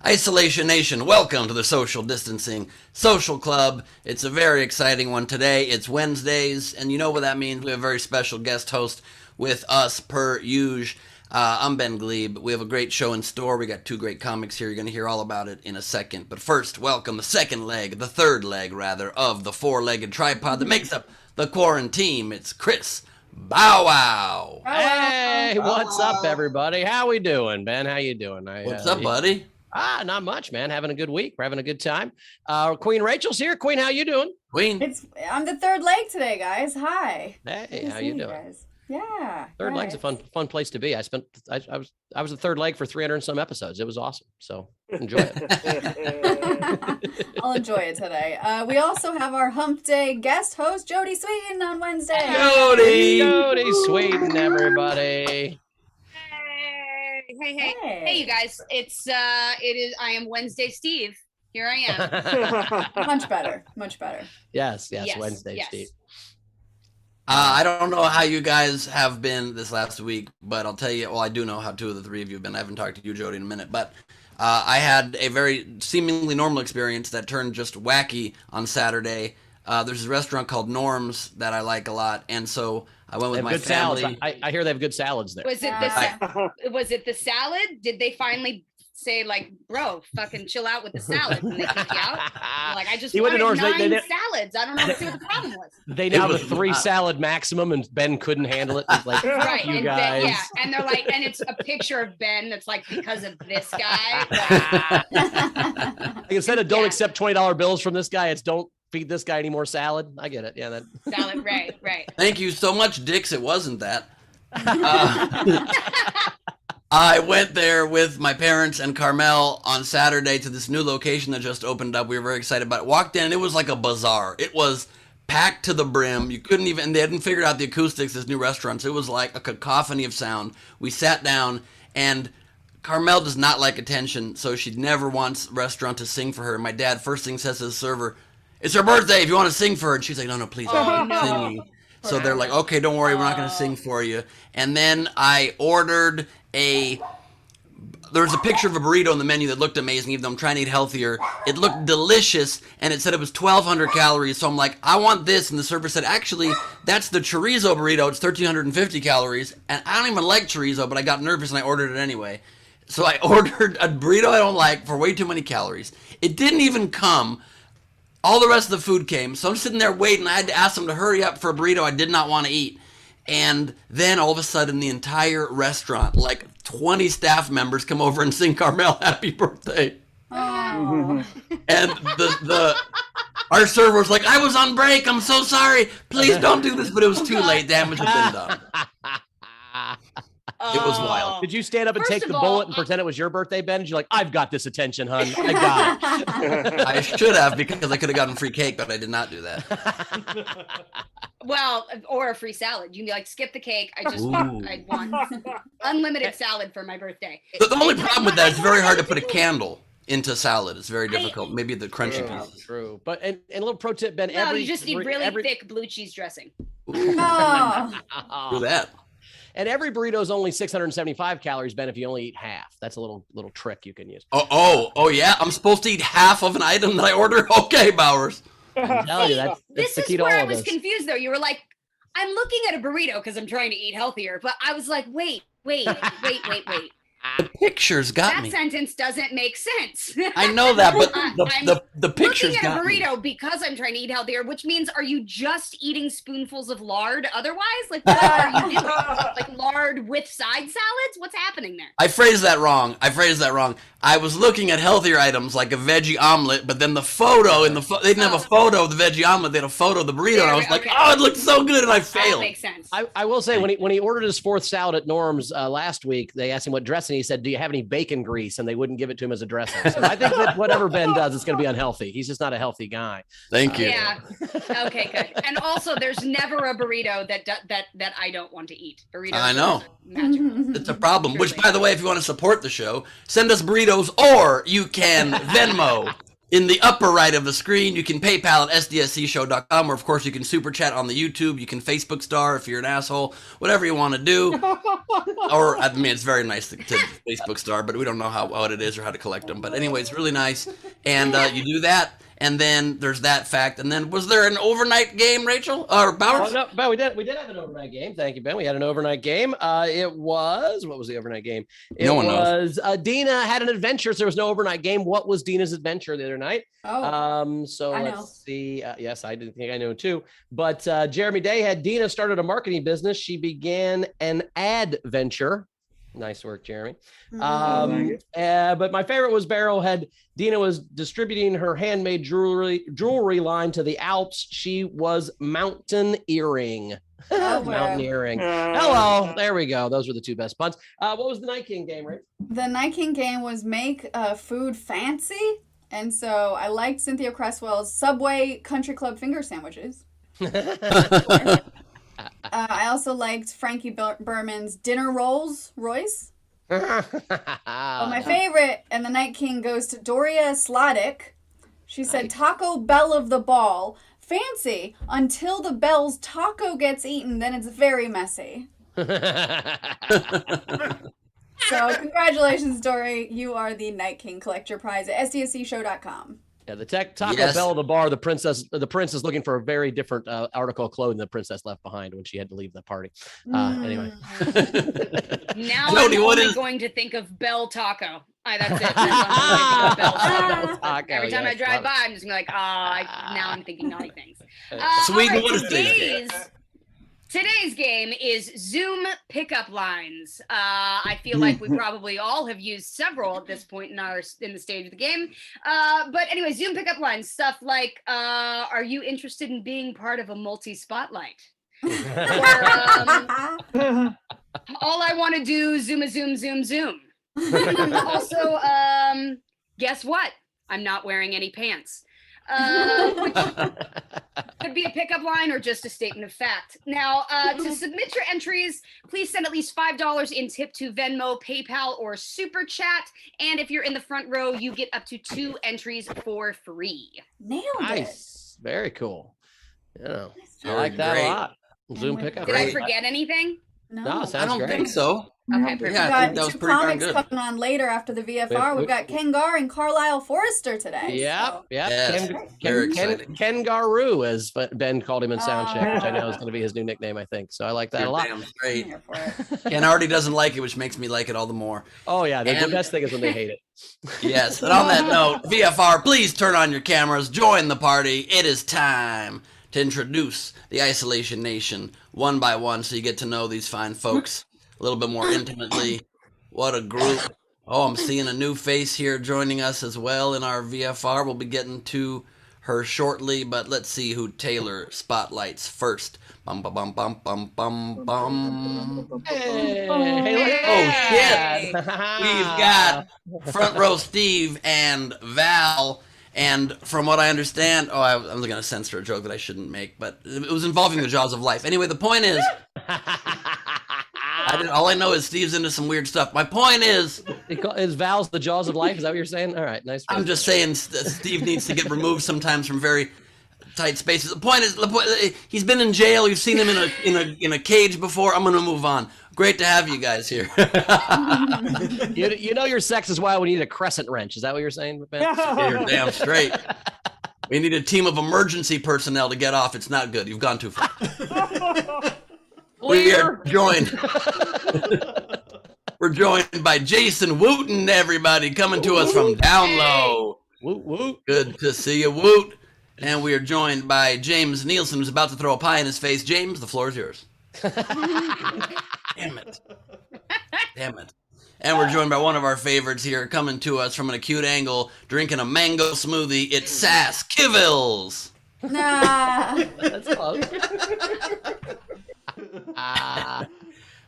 Isolation Nation, welcome to the Social Distancing Social Club. It's a very exciting one today. It's Wednesdays, and you know what that means. We have a very special guest host with us per usual. I'm Ben Glebe. We have a great show in store. We got two great comics here. You're going to hear all about it in a second. But first, welcome the third leg, of the four-legged tripod that makes up the quarantine. It's Chris Bow Wow. Hey, what's up, everybody? How we doing, Ben? How you doing? What's up, buddy? Not much, man. Having a good week. We're having a good time. Queen Rachel's here. Queen, how you doing? Queen. I'm the third leg today, guys. Hi. Hey, how you doing? Guys. Yeah. Third leg's a fun place to be. I was the third leg for 300 and some episodes. It was awesome. So enjoy it. I'll enjoy it today. We also have our Hump Day guest host, Jody Sweeten, on Wednesday. Jody Sweeten, everybody. Hey, you guys. It is. I am Wednesday Steve. Here I am. Much better. Yes, Wednesday, Steve. I don't know how you guys have been this last week, but I'll tell you, well, I do know how two of the three of you have been. I haven't talked to you, Jody, in a minute, but I had a very seemingly normal experience that turned just wacky on Saturday. There's a restaurant called Norm's that I like a lot, and so I went with my family. Salads. I hear they have good salads there. Was it the salad? Did they finally say, like, bro, fucking chill out with the salad when they kick you out? Like, I just wanted 9 salads. I don't know what the problem was. They now have a 3 salad maximum, and Ben couldn't handle it. Like, right, you guys. And they're like, and it's a picture of Ben that's like, because of this guy. Like, instead of don't accept $20 bills from this guy, it's don't feed this guy any more salad. I get it. Yeah, that salad. Right. Thank you so much, Dix. It wasn't that. I went there with my parents and Carmel on Saturday to this new location that just opened up. We were very excited about it. Walked in, and it was like a bazaar. It was packed to the brim. You couldn't even, and they hadn't figured out the acoustics, this new restaurant. So it was like a cacophony of sound. We sat down, and Carmel does not like attention, so she never wants a restaurant to sing for her. And my dad first thing says to the server, "It's her birthday if you want to sing for her." And she's like, no, please don't sing. So they're like, okay, don't worry, we're not going to sing for you. And then I ordered there was a picture of a burrito on the menu that looked amazing, even though I'm trying to eat healthier. It looked delicious, and it said it was 1,200 calories. So I'm like, I want this. And the server said, actually, that's the chorizo burrito. It's 1,350 calories. And I don't even like chorizo, but I got nervous, and I ordered it anyway. So I ordered a burrito I don't like for way too many calories. It didn't even come. All the rest of the food came. So I'm sitting there waiting. I had to ask them to hurry up for a burrito I did not want to eat. And then all of a sudden, the entire restaurant, like 20 staff members, come over and sing Carmel happy birthday. Oh. And our server was like, I was on break. I'm so sorry. Please don't do this. But it was too late. Damage had been done. It was wild. Did you stand up and take the bullet and pretend it was your birthday, Ben? You're like, I've got this attention, hun. I got it. I should have, because I could have gotten free cake, but I did not do that. Well, or a free salad. You can be like, skip the cake. I want unlimited salad for my birthday. The only problem with that is it's very hard to put a candle into salad. It's very difficult. Maybe the crunchy pieces. True. But and a little pro tip, Ben. No, you just need really thick blue cheese dressing. Do that. And every burrito is only 675 calories, Ben, if you only eat half. That's a little trick you can use. Oh, yeah? I'm supposed to eat half of an item that I order? Okay, Bowers. I'm telling you, that's this the key is to where all I of was this. confused, though. You were like, I'm looking at a burrito because I'm trying to eat healthier. But I was like, wait. The pictures got me. That sentence doesn't make sense. I know that, but the pictures got me. Looking at a burrito me. because I'm trying to eat healthier, which means, are you just eating spoonfuls of lard otherwise? Like, what are you doing? Like lard with side salads? What's happening there? I phrased that wrong. I was looking at healthier items like a veggie omelet, but then the photo they didn't have a photo of the veggie omelet. They had a photo of the burrito, and I was like, oh, it looked so good, and I failed. That makes sense. I will say, when he ordered his 4th salad at Norm's last week, they asked him what dressing. He said, do you have any bacon grease? And they wouldn't give it to him as a dressing. So I think that whatever Ben does, it's going to be unhealthy. He's just not a healthy guy. Thank you. Yeah. Okay, good. And also, there's never a burrito that I don't want to eat. Burritos. I know. It's a problem. Truly. Which, by the way, if you want to support the show, send us burritos, or you can Venmo In the upper right of the screen, you can PayPal at sdscshow.com, or of course you can super chat on the YouTube. You can Facebook star if you're an asshole, whatever you want to do. Or, I mean, it's very nice to Facebook star, but we don't know what it is or how to collect them. But anyway, it's really nice. And you do that. And then there's that fact. And then was there an overnight game, Rachel? Or Bowers? Oh, no, Ben, we did have an overnight game. Thank you, Ben. We had an overnight game. What was the overnight game? No one knows. Dina had an adventure, so there was no overnight game. What was Dina's adventure the other night? So let's see. Yes, I didn't think I knew too. But Jeremy Day had Dina started a marketing business. She began an ad venture. Nice work, Jeremy. But my favorite was Barrow had Dina was distributing her handmade jewelry line to the Alps. She was mountaineering. Mountaineering. Hello. There we go. Those were the two best puns. What was the Night King game, right? The Night King game was make food fancy. And so I liked Cynthia Cresswell's Subway Country Club finger sandwiches. I also liked Frankie Berman's Dinner Rolls Royce. But my favorite, and the Night King, goes to Doria Sladic. She said, Taco Bell of the Ball. Fancy until the Bell's taco gets eaten, then it's very messy. So congratulations, Dory. You are the Night King. Collect your prize at sdscshow.com. Yeah, the Taco Bell of the bar. The prince is looking for a very different article of clothing the princess left behind when she had to leave the party. Anyway. Now Jody, I'm only going to think of Bell Taco. That's it. That's Bell Taco. Every time I drive by, I'm just gonna be like, now I'm thinking naughty things. Sweden, what is Today's game is Zoom pickup lines. I feel like we probably all have used several at this point in the stage of the game. But anyway, Zoom pickup lines, stuff like, are you interested in being part of a multi-spotlight? Or, all I want to do, zoom, zoom, zoom, zoom. Also, guess what? I'm not wearing any pants. Which could be a pickup line or just a statement of fact. Now, to submit your entries, please send at least $5 in tip to Venmo, PayPal, or Super Chat. And if you're in the front row, you get up to 2 entries for free. Nailed it. Very cool. Yeah, I like that a lot. Zoom pickup. Did I forget anything? No, I don't think so. Okay, perfect. Yeah, I think that was pretty darn good. Coming on later after the VFR. We've got Ken Garr and Carlisle Forrester today. Yeah. Yes, Ken Garoo, as Ben called him in Soundcheck, which I know is going to be his new nickname, I think. So I like that a lot. Damn straight. Ken already doesn't like it, which makes me like it all the more. Oh, yeah. The best thing is when they hate it. Yes. And on that note, VFR, please turn on your cameras. Join the party. It is time to introduce the Isolation Nation one by one so you get to know these fine folks a little bit more intimately. What a group. Oh, I'm seeing a new face here joining us as well in our VFR. We'll be getting to her shortly, but let's see who Taylor spotlights first. Bum, bum, bum, bum, bum, bum, bum. Hey, oh, shit. We've got front row Steve and Val. And from what I understand, I'm going to censor a joke that I shouldn't make, but it was involving the jaws of life. Anyway, the point is, all I know is Steve's into some weird stuff. My point is Val's the jaws of life? Is that what you're saying? All right, nice. I'm just saying Steve needs to get removed sometimes from very tight spaces. The point is, he's been in jail. You've seen him in a cage before. I'm going to move on. Great to have you guys here. you know your sex is why we need a crescent wrench. Is that what you're saying, Ben? You're damn straight. We need a team of emergency personnel to get off. It's not good. You've gone too far. We are joined. We're joined by Jason Wooten, everybody, coming to us from down low. Woot woot. Good to see you, Woot. And we are joined by James Nielsen, who's about to throw a pie in his face. James, the floor is yours. Damn it. And we're joined by one of our favorites here, coming to us from an acute angle, drinking a mango smoothie. It's Sass Kivils. Nah. That's close.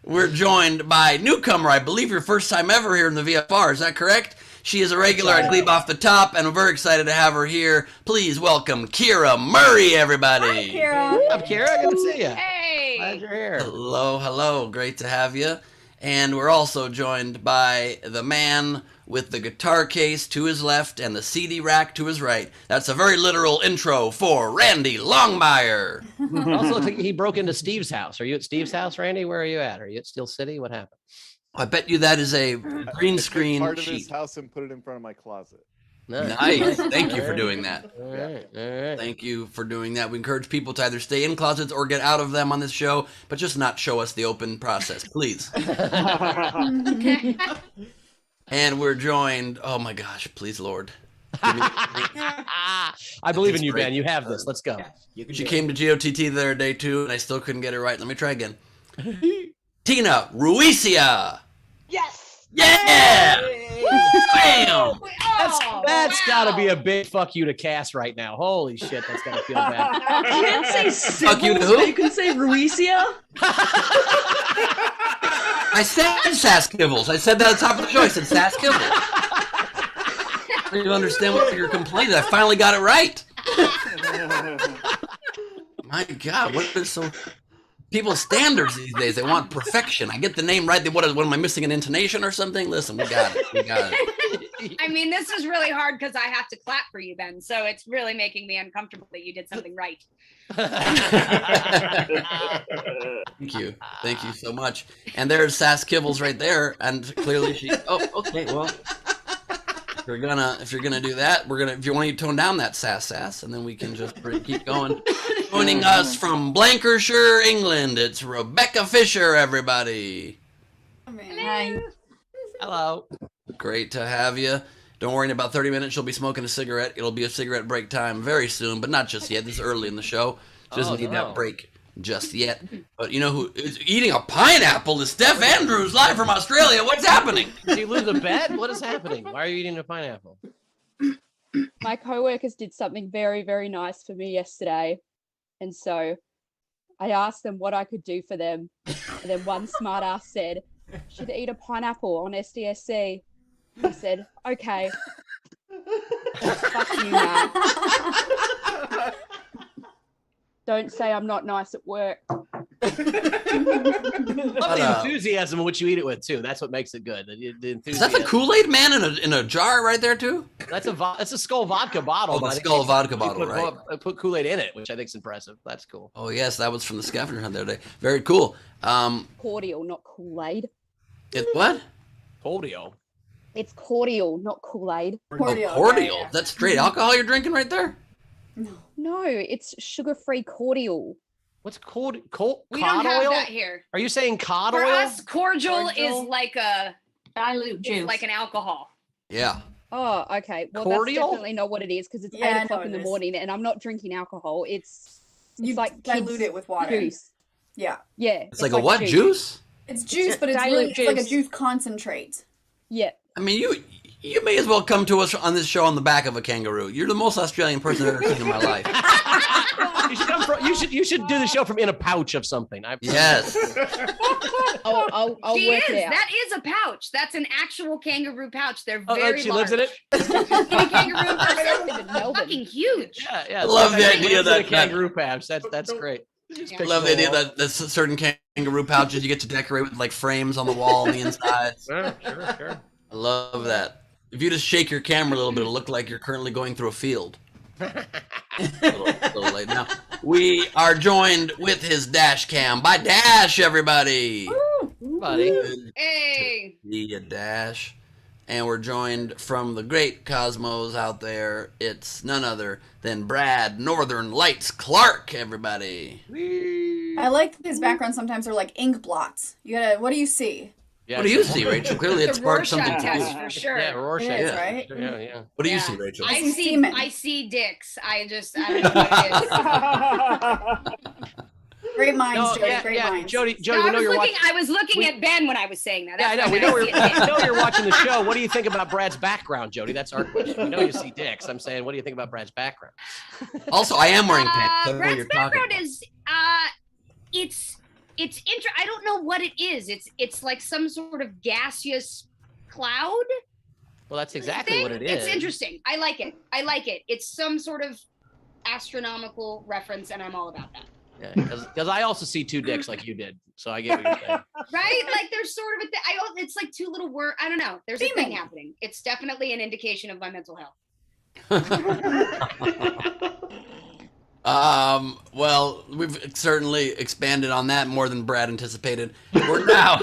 We're joined by newcomer, I believe your first time ever here in the VFR. Is that correct? She is a regular at Glebe Off the Top, and we're very excited to have her here. Please welcome Kira Murray, everybody. Hi, Kira. What's up, Kira? Good to see you. Hey. Glad you're here. Hello. Great to have you. And we're also joined by the man with the guitar case to his left and the CD rack to his right. That's a very literal intro for Randy Longmire. Also, looks like he broke into Steve's house. Are you at Steve's house, Randy? Where are you at? Are you at Steel City? What happened? I bet you that is a green screen part of sheet. his house and put it in front of my closet. Nice. Thank you for doing that. All right. Thank you for doing that. We encourage people to either stay in closets or get out of them on this show, but just not show us the open process, please. And we're joined, oh my gosh, please, Lord. I believe in you, Ben. You have this. Let's go. She came to GOTT the other day, too, and I still couldn't get it right. Let me try again. Tina Ruicia. Yes. Yeah! Bam! That's got to be a big fuck you to Cass right now. Holy shit, that's got to feel bad. You can't say Fuck you to Sybil, who? but you can say Ruicia. I said Sass Kibbles. I said that at the top of the show. I said Sass Kibbles. I don't even understand what you're complaining. I finally got it right. My God, what is so... People's standards these days, they want perfection. I get the name right. What am I missing, an intonation or something? Listen, we got it. We got it. I mean, this is really hard because I have to clap for you, Ben. So it's really making me uncomfortable that you did something right. Thank you. Thank you so much. And there's Sass Kibbles right there. And clearly she... Oh, okay, well... If you're gonna do that, if you want to tone down that sass, and then we can just keep going. Joining us from Blankershire, England, it's Rebecca Fisher, everybody. Hi. Hello. Great to have you. Don't worry, in about 30 minutes she'll be smoking a cigarette. It'll be a cigarette break time very soon, but not just yet. This is early in the show. She doesn't need that break just yet. But you know who is eating a pineapple is Steph Andrews, live from Australia. What's happening? Did you lose a bet? What is happening? Why are you eating a pineapple? My co-workers did something very, very nice for me yesterday. And so I asked them what I could do for them. And then one smart ass said, should eat a pineapple on SDSC. I said, okay. Fuck you, Matt. Don't say I'm not nice at work. Love the enthusiasm in which you eat it with too. That's what makes it good. The Is enthusiasm. that the Kool-Aid man in a jar right there too? That's a Skull vodka bottle. Oh, the but I think Skull they- vodka they bottle, right? Put Kool-Aid in it, which I think is impressive. That's cool. Oh yes, that was from the scavenger hunt the other day. Very cool. Cordial, not Kool-Aid. It what? Cordial. It's cordial, not Kool-Aid. Cordial. Oh, cordial. Yeah. That's straight alcohol you're drinking right there? No, it's sugar-free cordial. What's cod We cod don't have oil? that here. Are you saying cod For oil? us, cordial is like a Dilute it's juice. like an alcohol. Yeah. Oh, okay. Well, Cordial? that's definitely not what it is because it's Yeah, I 8 know o'clock in it the is. morning and I'm not drinking alcohol. It's You like dilute kids' it with water. juice. Yeah. Yeah. It's like a what? Juice? It's juice, but it's Dilute really it's like a juice. juice concentrate. Yeah. I mean, you may as well come to us on this show on the back of a kangaroo. You're the most Australian person I've ever seen in my life. You should do the show from in a pouch of something. Yes. I'll She work is. it out. That is a pouch. That's an actual kangaroo pouch. They're Oh, very she large. lives in it. Any kangaroo I person? live in Melbourne. Fucking huge. Yeah. I love the Lives idea in that- a kangaroo pouch. That's great. I love the idea that there's certain kangaroo pouches you get to decorate with like frames on the wall on the inside. Sure. I love that. If you just shake your camera a little bit, it'll look like you're currently going through a field. a little late now. We are joined with his dash cam by Dash, everybody. Buddy. Good Hey. to see you, Dash. And we're joined from the great cosmos out there. It's none other than Brad Northern Lights Clark, everybody. I like his background sometimes are like ink blots. You gotta what do you see? Yeah, What do you see, Rachel? Clearly it The sparked Rorschach something to test you. for sure. Yeah, Rorschach. It is, Yeah. right? Yeah. What do you Yeah. see, Rachel? I see semen. I see dicks. I don't know what it is. Great minds, No, Jody. yeah, Great yeah. minds. Jody, No, we know you're watching. I was looking we- at Ben when I was saying that. Yeah, I That's know. We why know, I see a dick. we know you're watching the show. What do you think about Brad's background, Jody? That's our question. We know you see dicks. I'm saying, what do you think about Brad's background? Also, I am wearing pants. I don't know what Brad's you're talking background about. is I don't know what it is. It's like some sort of gaseous cloud. Well, that's exactly what it is. It's interesting. I like it. It's some sort of astronomical reference, and I'm all about that. Because I also see two dicks like you did, so I get what you're saying. Right? Like there's sort of it's like two little words. I don't know. There's a thing happening. It's definitely an indication of my mental health. Well, we've certainly expanded on that more than Brad anticipated. We're now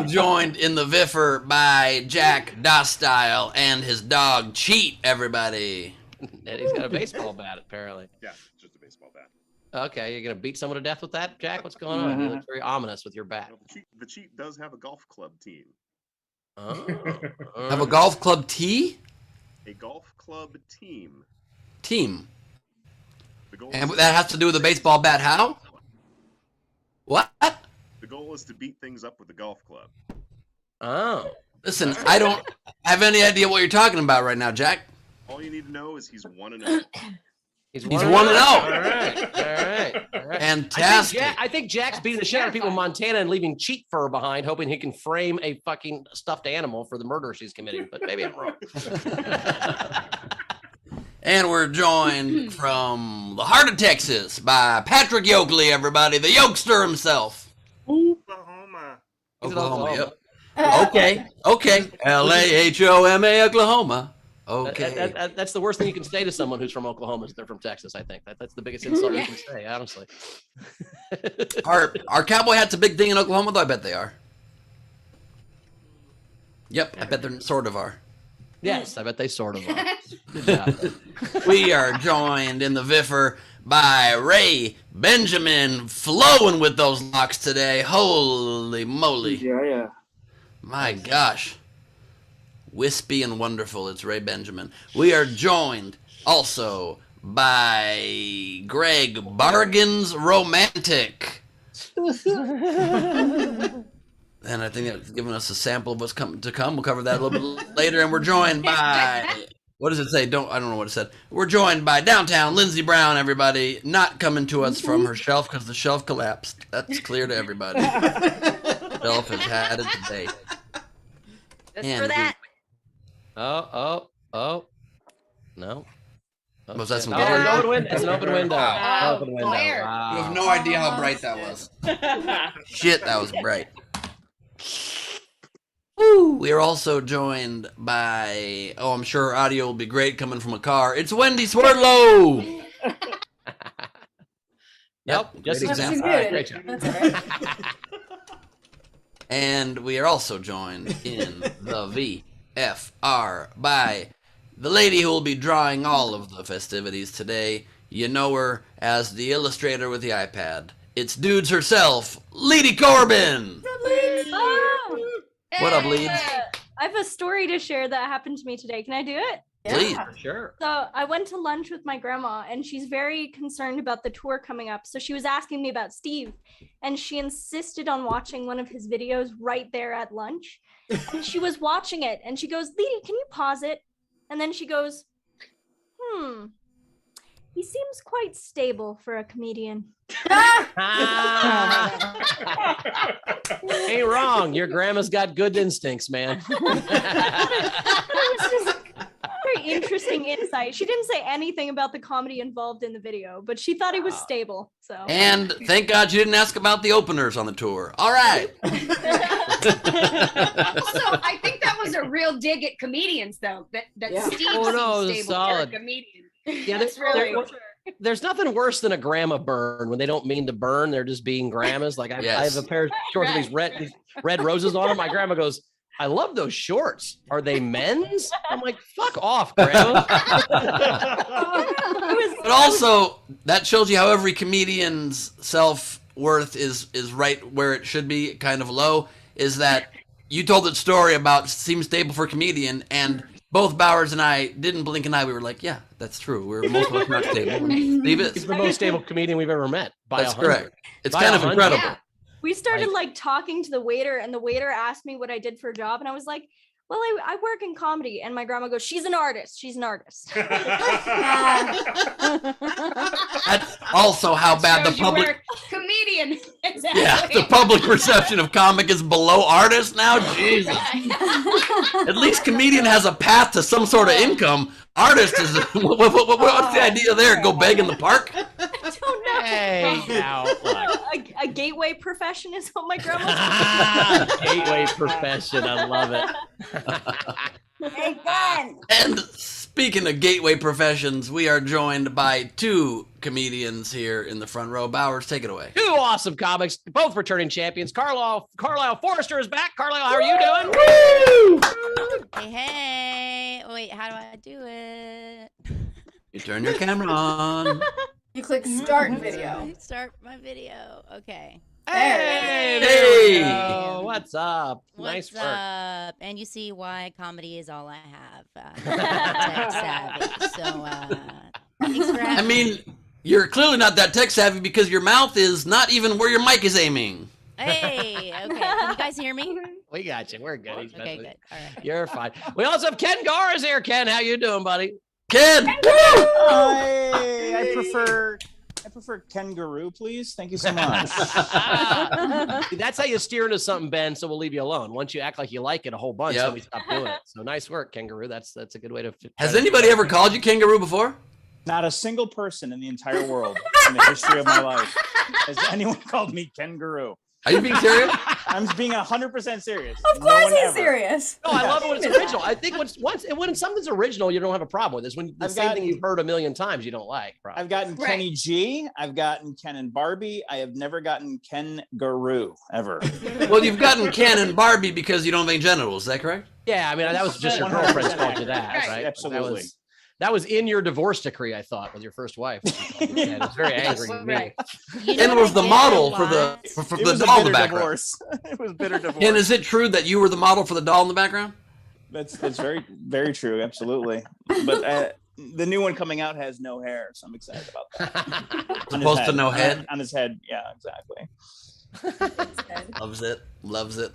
joined in the Viffer by Jack Dostile and his dog Cheat, everybody. And he's got a baseball bat, apparently. Yeah, just a baseball bat. Okay, you're gonna beat someone to death with that, Jack? What's going on? You look very ominous with your bat. Well, the cheat does have a golf club team. Oh. Have a golf club tee? A golf club team. Team. The goal And is that has to do with the baseball bat. How? What? the goal is to beat things up with the golf club. Oh. Listen, I don't have any idea what you're talking about right now, Jack. All you need to know is he's 1-0. He's 1-0. All right. Fantastic. I think Jack's beating the shit out of people in Montana and leaving cheat fur behind, hoping he can frame a fucking stuffed animal for the murder she's committing. But maybe I'm wrong. And we're joined from the heart of Texas by Patrick Yoakley, everybody, the Yokester himself. Oklahoma. He's in Oklahoma. Oklahoma. Yep. Okay. LAHOMA, Oklahoma. Okay. That's the worst thing you can say to someone who's from Oklahoma is they're from Texas, I think. That's the biggest insult you can say, honestly. Are cowboy hats a big thing in Oklahoma, though? I bet they are. Yep, I bet they sort of are. Yes, I bet they sort of are. Good job. We are joined in the Viffer by Ray Benjamin, flowing with those locks today. Holy moly. Yeah. My gosh. Wispy and wonderful. It's Ray Benjamin. We are joined also by Greg Bargains Romantic. And I think that's giving us a sample of what's to come. We'll cover that a little bit later. And we're joined by, what does it say? I don't know what it said. We're joined by downtown Lindsey Brown, everybody. Not coming to us from her shelf because the shelf collapsed. That's clear to everybody. Shelf has had it today. Just And for that. Oh. No. Was that some Oh, glare? an open window. It's an open window. Wow. Open window. Glare. Wow. You have no idea how bright that was. Shit, that was bright. Woo! We are also joined by, I'm sure her audio will be great coming from a car. It's Wendy Swerdlow! Yep. Just great She's example. good. Great job. That's all right. And we are also joined in the VFR by the lady who will be drawing all of the festivities today. You know her as the illustrator with the iPad. It's Dudes herself, Leedy Corbin! Oh, What up, Leeds? I have a story to share that happened to me today. Can I do it? Please. Sure. So I went to lunch with my grandma and she's very concerned about the tour coming up. So she was asking me about Steve and she insisted on watching one of his videos right there at lunch. And she was watching it and she goes, Leedy, can you pause it? And then she goes, he seems quite stable for a comedian. Ain't wrong. Your grandma's got good instincts, man. It was just very interesting insight. She didn't say anything about the comedy involved in the video, but she thought he was stable. So. And thank God you didn't ask about the openers on the tour. All right. Also, I think that was a real dig at comedians, though. That Steve Oh, no, seems stable solid. for a comedian. Yeah, That's really there's nothing worse than a grandma burn when they don't mean to burn. They're just being grandmas. Like I have a pair of shorts with these red roses on them. My grandma goes, I love those shorts. Are they men's? I'm like, fuck off, grandma. But also, that shows you how every comedian's self-worth is right where it should be, kind of low, is that you told that story about seems stable for a comedian, and both Bowers and I didn't blink an eye. We were like, yeah, that's true. Most of us not stable. Steve is. He's the most stable comedian we've ever met. That's correct. It's kind of incredible. Yeah. We started like talking to the waiter and the waiter asked me what I did for a job. And I was like, well, I work in comedy. And my grandma goes, she's an artist. She's an artist. That's also how bad the Shows you public... where comedians comedian. Exactly. Yeah, the public perception of comic is below artist now. Jesus. At least comedian has a path to some sort of income. Artist is what's the idea there? Go beg in the park? I don't know. Hey, now. A gateway profession is what my grandma said. Gateway profession. I love it. And speaking of gateway professions, we are joined by two comedians here in the front row. Bowers, take it away. Two awesome comics, both returning champions. Carlisle Forrester is back. Carlisle, how are you doing? Hey. Wait, how do I do it? You turn your camera on. You click start video. Start my video. Okay. Hey. What's up? Nice What's work. up? And you see why comedy is all I have. Tech savvy. So, thanks for having I mean, you're clearly not that tech savvy because your mouth is not even where your mic is aiming. Hey, okay. Can you guys hear me? We got you. We're good. Okay, good. All right. You're fine. We also have Ken Garr is here. Ken, how you doing, buddy? Ken! I prefer kangaroo, please. Thank you so much. That's how you steer into something, Ben. So we'll leave you alone. Once you act like you like it a whole bunch, Yep. then we stop doing it. So nice work, kangaroo. That's a good way to. Has anybody ever called you kangaroo before? Not a single person in the entire world in the history of my life has anyone called me kangaroo. Are you being serious? I'm being 100% serious. Of course he's serious. No, I love it when it's original. I think when something's original, you don't have a problem with. It's when the same thing you've heard a million times you don't like. Probably. I've gotten Kenny G. I've gotten Ken and Barbie. I have never gotten Ken Garoo ever. Well, you've gotten Ken and Barbie because you don't have any genitals. Is that correct? Yeah, I mean that was just your girlfriend called you that, right? Absolutely. That was in your divorce decree, I thought, with your first wife. It was very angry with me. You Ken know was the what I did model a for the lot? for It the was a doll in the bitter background. divorce. It was bitter divorce. Ken, is it true that you were the model for the doll in the background? That's very, very true. Absolutely. But the new one coming out has no hair, so I'm excited about that. Supposed to no head? On his head. Yeah, exactly. Loves it. Loves it.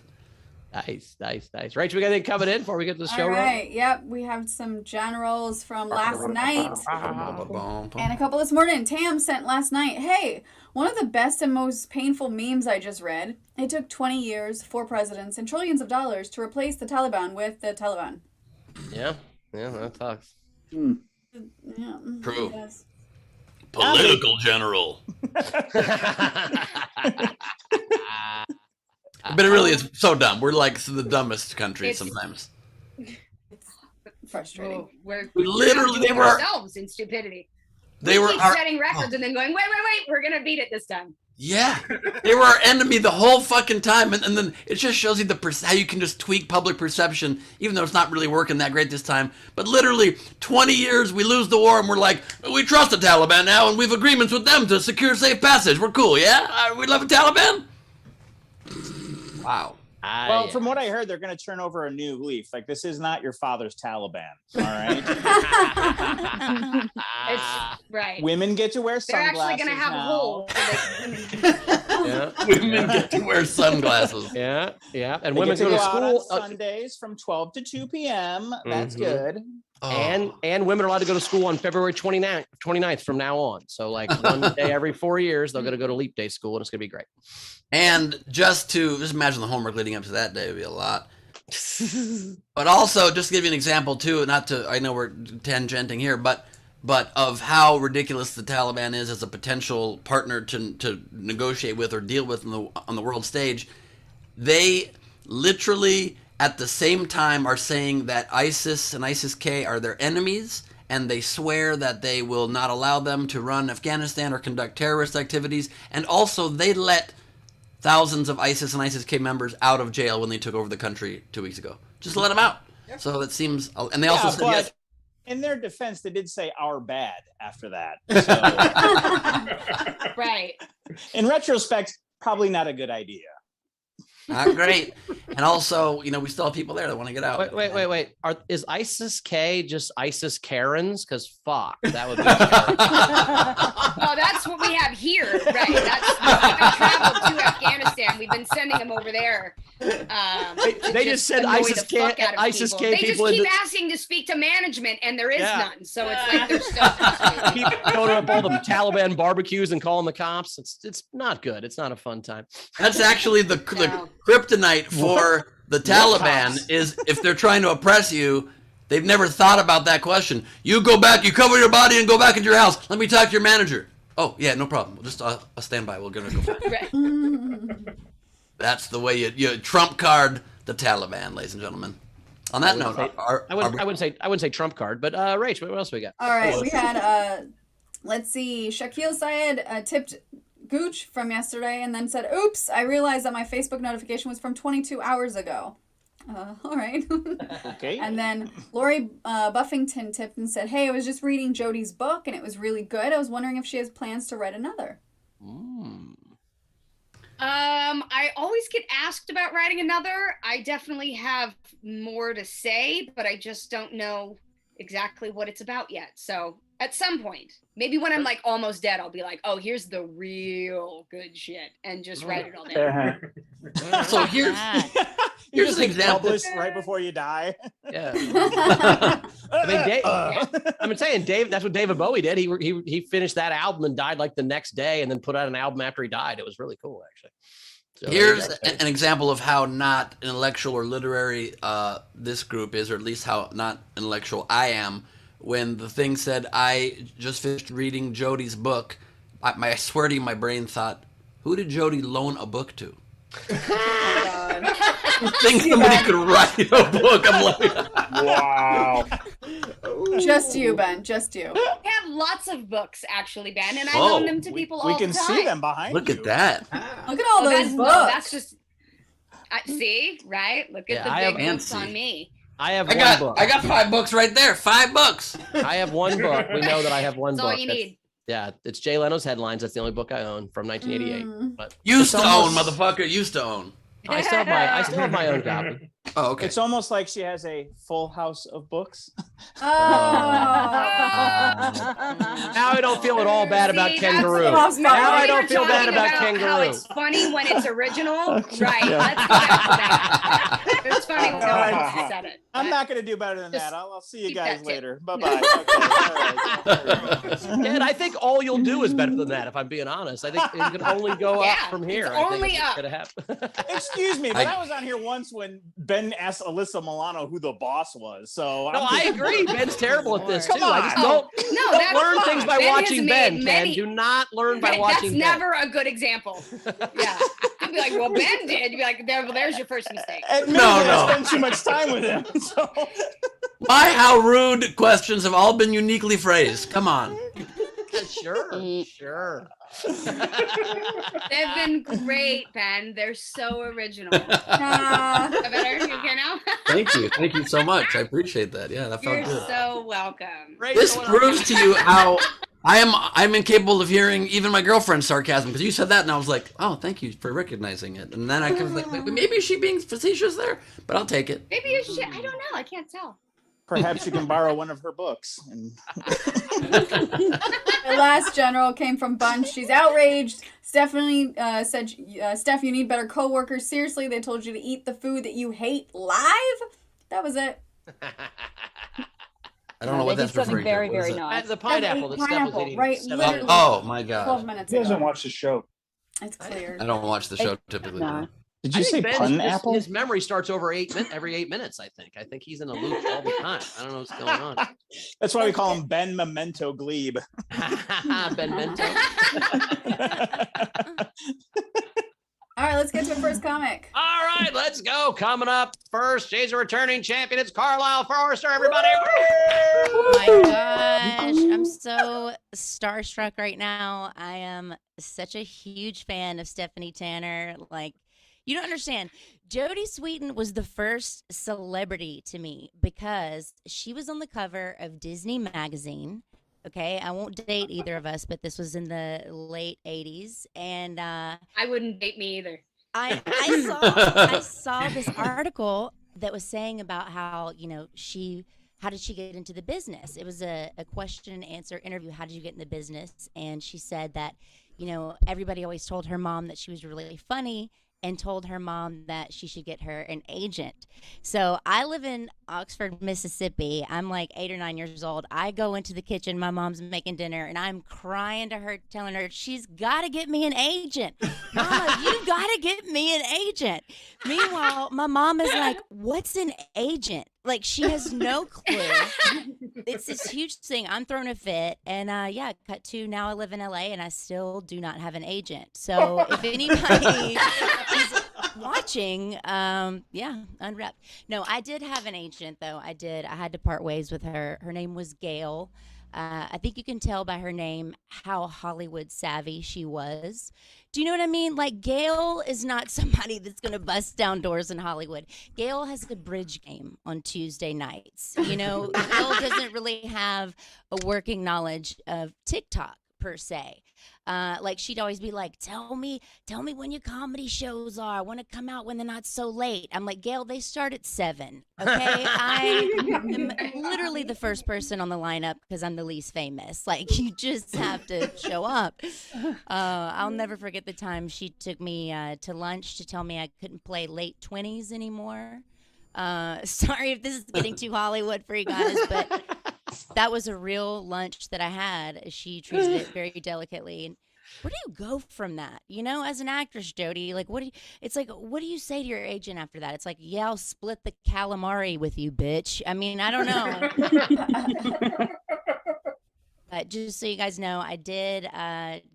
Nice. Rachel, we got anything coming in before we get to the show? All right. Yep. We have some generals from last night and a couple this morning. Tam sent last night. Hey, one of the best and most painful memes I just read. It took 20 years, 4 presidents, and trillions of dollars to replace the Taliban with the Taliban. Yeah, that talks. Yeah. True. Yes. Political general. But it really is so dumb. We're like the dumbest country sometimes. It's frustrating. We're Literally, they were ourselves in stupidity. They were keep setting records and then going, wait, we're gonna beat it this time. Yeah, they were our enemy the whole fucking time, and then it just shows you how you can just tweak public perception, even though it's not really working that great this time. But literally, 20 years, we lose the war, and we're like, we trust the Taliban now, and we have agreements with them to secure safe passage. We're cool, yeah? We love the Taliban? Wow. Well, from what I heard, they're going to turn over a new leaf. Like, this is not your father's Taliban, all right? It's right. Women get to wear They're sunglasses actually gonna have a now. hole. Women get to wear sunglasses. Yeah. And They women get go to out school on Sundays from 12 to 2 p.m. That's good. And women are allowed to go to school on February 29th from now on. So like one day every 4 years, they're going to go to leap day school, and it's going to be great. And just imagine the homework leading up to that day would be a lot. But also, just to give you an example too, I know we're tangenting here, but of how ridiculous the Taliban is as a potential partner to negotiate with or deal with on the world stage. They literally at the same time are saying that ISIS and ISIS-K are their enemies, and they swear that they will not allow them to run Afghanistan or conduct terrorist activities. And also, they let thousands of ISIS and ISIS-K members out of jail when they took over the country 2 weeks ago. Just let them out. So it seems, and they also said yes. In their defense, they did say "our bad" after that. So, right. in retrospect, probably not a good idea. Not great. And also, you know, we still have people there that want to get out. Wait. Is ISIS K just ISIS Karens? Because fuck, that would be. Oh, that's what we have here, right? We've traveled to Afghanistan. We've been sending them over there. They just said ISIS K They people. just keep asking to speak to management, and there is none. So it's like they're so keep going up all the Taliban barbecues and calling the cops. It's not good. It's not a fun time. That's actually the kryptonite for the Taliban is if they're trying to oppress you, they've never thought about that question. You go back, you cover your body and go back into your house. Let me talk to your manager. Oh, yeah, no problem. We'll just I'll stand by. We're going to go back. Right. That's the way you trump card the Taliban, ladies and gentlemen. On that note, I wouldn't say trump card, but Rach, what else we got? All right, we had let's see, Shakil Syed tipped Gooch from yesterday and then said, oops, I realized that my Facebook notification was from 22 hours ago. All right. Okay. And then Lori Buffington tipped and said, hey, I was just reading Jodi's book and it was really good. I was wondering if she has plans to write another. I always get asked about writing another. I definitely have more to say, but I just don't know exactly what it's about yet. So at some point, maybe when I'm like almost dead, I'll be like, oh, here's the real good shit and just write it all down. So here's an example. Right before you die. Yeah. I mean, saying Dave, that's what David Bowie did. He finished that album and died like the next day and then put out an album after he died. It was really cool, actually. So, here's an example of how not intellectual or literary this group is, or at least how not intellectual I am. When the thing said, I just finished reading Jodi's book, I swear to you, my brain thought, who did Jodi loan a book to? I think somebody could write a book. I'm like, wow. Just you, Ben. Just you. I have lots of books, actually, Ben, and I loan them to people all the time. We can see them behind Look at that. Look at all those books. No, that's just, see, right? Look at the big books on me. I got book. I got 5 books right there. 5 books. I have one book. We know that I have one That's book. all you need. Yeah, it's Jay Leno's Headlines. That's the only book I own from 1988. But used to own, motherfucker. Used to own. I still have my own copy. Oh, okay. It's almost like she has a full house of books. Oh. Now I don't feel at all bad about Kangaroo. Now I don't feel bad about Kangaroo. How it's funny when it's original, right? That's why it's funny when I said it. I'm not going to do better than that. I'll see you guys later. Bye-bye. And I think all you'll do is better than that, if I'm being honest. I think you can only go up from here. It's only up. Excuse me, but I was on here once when Ben asked Alyssa Milano who the boss was. So I agree. Ben's terrible at this, too. Come on. I just don't learn things by watching Ben, Ken. Do not learn by watching Ben. That's never a good example. Yeah. You'd be like, well, Ben did. You'd be like, there's your first mistake. I spend too much time with him. So. My how rude questions have all been uniquely phrased. Come on. Sure. They've been great, Ben. They're so original. Better, okay now? Thank you so much. I appreciate that. Yeah, that felt You're good. so welcome. This proves to you how I'm incapable of hearing even my girlfriend's sarcasm, because you said that and I was like, oh, thank you for recognizing it. And then I was like, maybe is she being facetious there? But I'll take it. Maybe you should. I don't know. I can't tell. Perhaps you can borrow one of her books. The last general came from Bunch. She's outraged. Stephanie said, Steph, you need better coworkers. Seriously, they told you to eat the food that you hate live? That was it. I don't know what that's referring to. Very, very nice. The pineapple that Steph was eating. Right, literally. Oh, my God. 12 minutes He ago. hasn't watched the show. It's clear. I don't watch the show typically. No. Did you say pineapple? His memory starts every 8 minutes, I think. I think he's in a loop all the time. I don't know what's going on. That's why we call him Ben Memento Glebe. Ben Memento. All right, let's get to the first comic. All right, let's go. Coming up first, Jay's a returning champion. It's Carlisle Forrester, everybody. Oh my gosh, I'm so starstruck right now. I am such a huge fan of Stephanie Tanner. Like, you don't understand. Jodie Sweetin was the first celebrity to me because she was on the cover of Disney magazine. Okay, I won't date either of us, but this was in the late 80s. And I wouldn't date me either. I saw this article that was saying about how, how did she get into the business? It was a question and answer interview. How did you get in the business? And she said that, everybody always told her mom that she was really funny and told her mom that she should get her an agent. So I live in Oxford, Mississippi. I'm like 8 or 9 years old. I go into the kitchen. My mom's making dinner, and I'm crying to her, telling her, she's got to get me an agent. Mama, you got to get me an agent. Meanwhile, my mom is like, what's an agent? Like, she has no clue. It's this huge thing. I'm throwing a fit. And cut to now I live in LA and I still do not have an agent. So if anybody is watching, unwrapped. No, I did have an agent, though. I did. I had to part ways with her. Her name was Gail. I think you can tell by her name how Hollywood savvy she was. Do you know what I mean? Like, Gail is not somebody that's going to bust down doors in Hollywood. Gail has a bridge game on Tuesday nights. Gail doesn't really have a working knowledge of TikTok per se. Like, she'd always be like, tell me when your comedy shows are. I want to come out when they're not so late. I'm like, Gail, they start at 7. Okay. I am literally the first person on the lineup because I'm the least famous. Like, you just have to show up. I'll never forget the time she took me to lunch to tell me I couldn't play late 20s anymore. Sorry if this is getting too Hollywood for you guys, but that was a real lunch that I had. She treated it very delicately. And where do you go from that? As an actress, Jody, like, what do you say to your agent after that? It's like, yeah, I'll split the calamari with you, bitch. I mean, I don't know. But just so you guys know, I did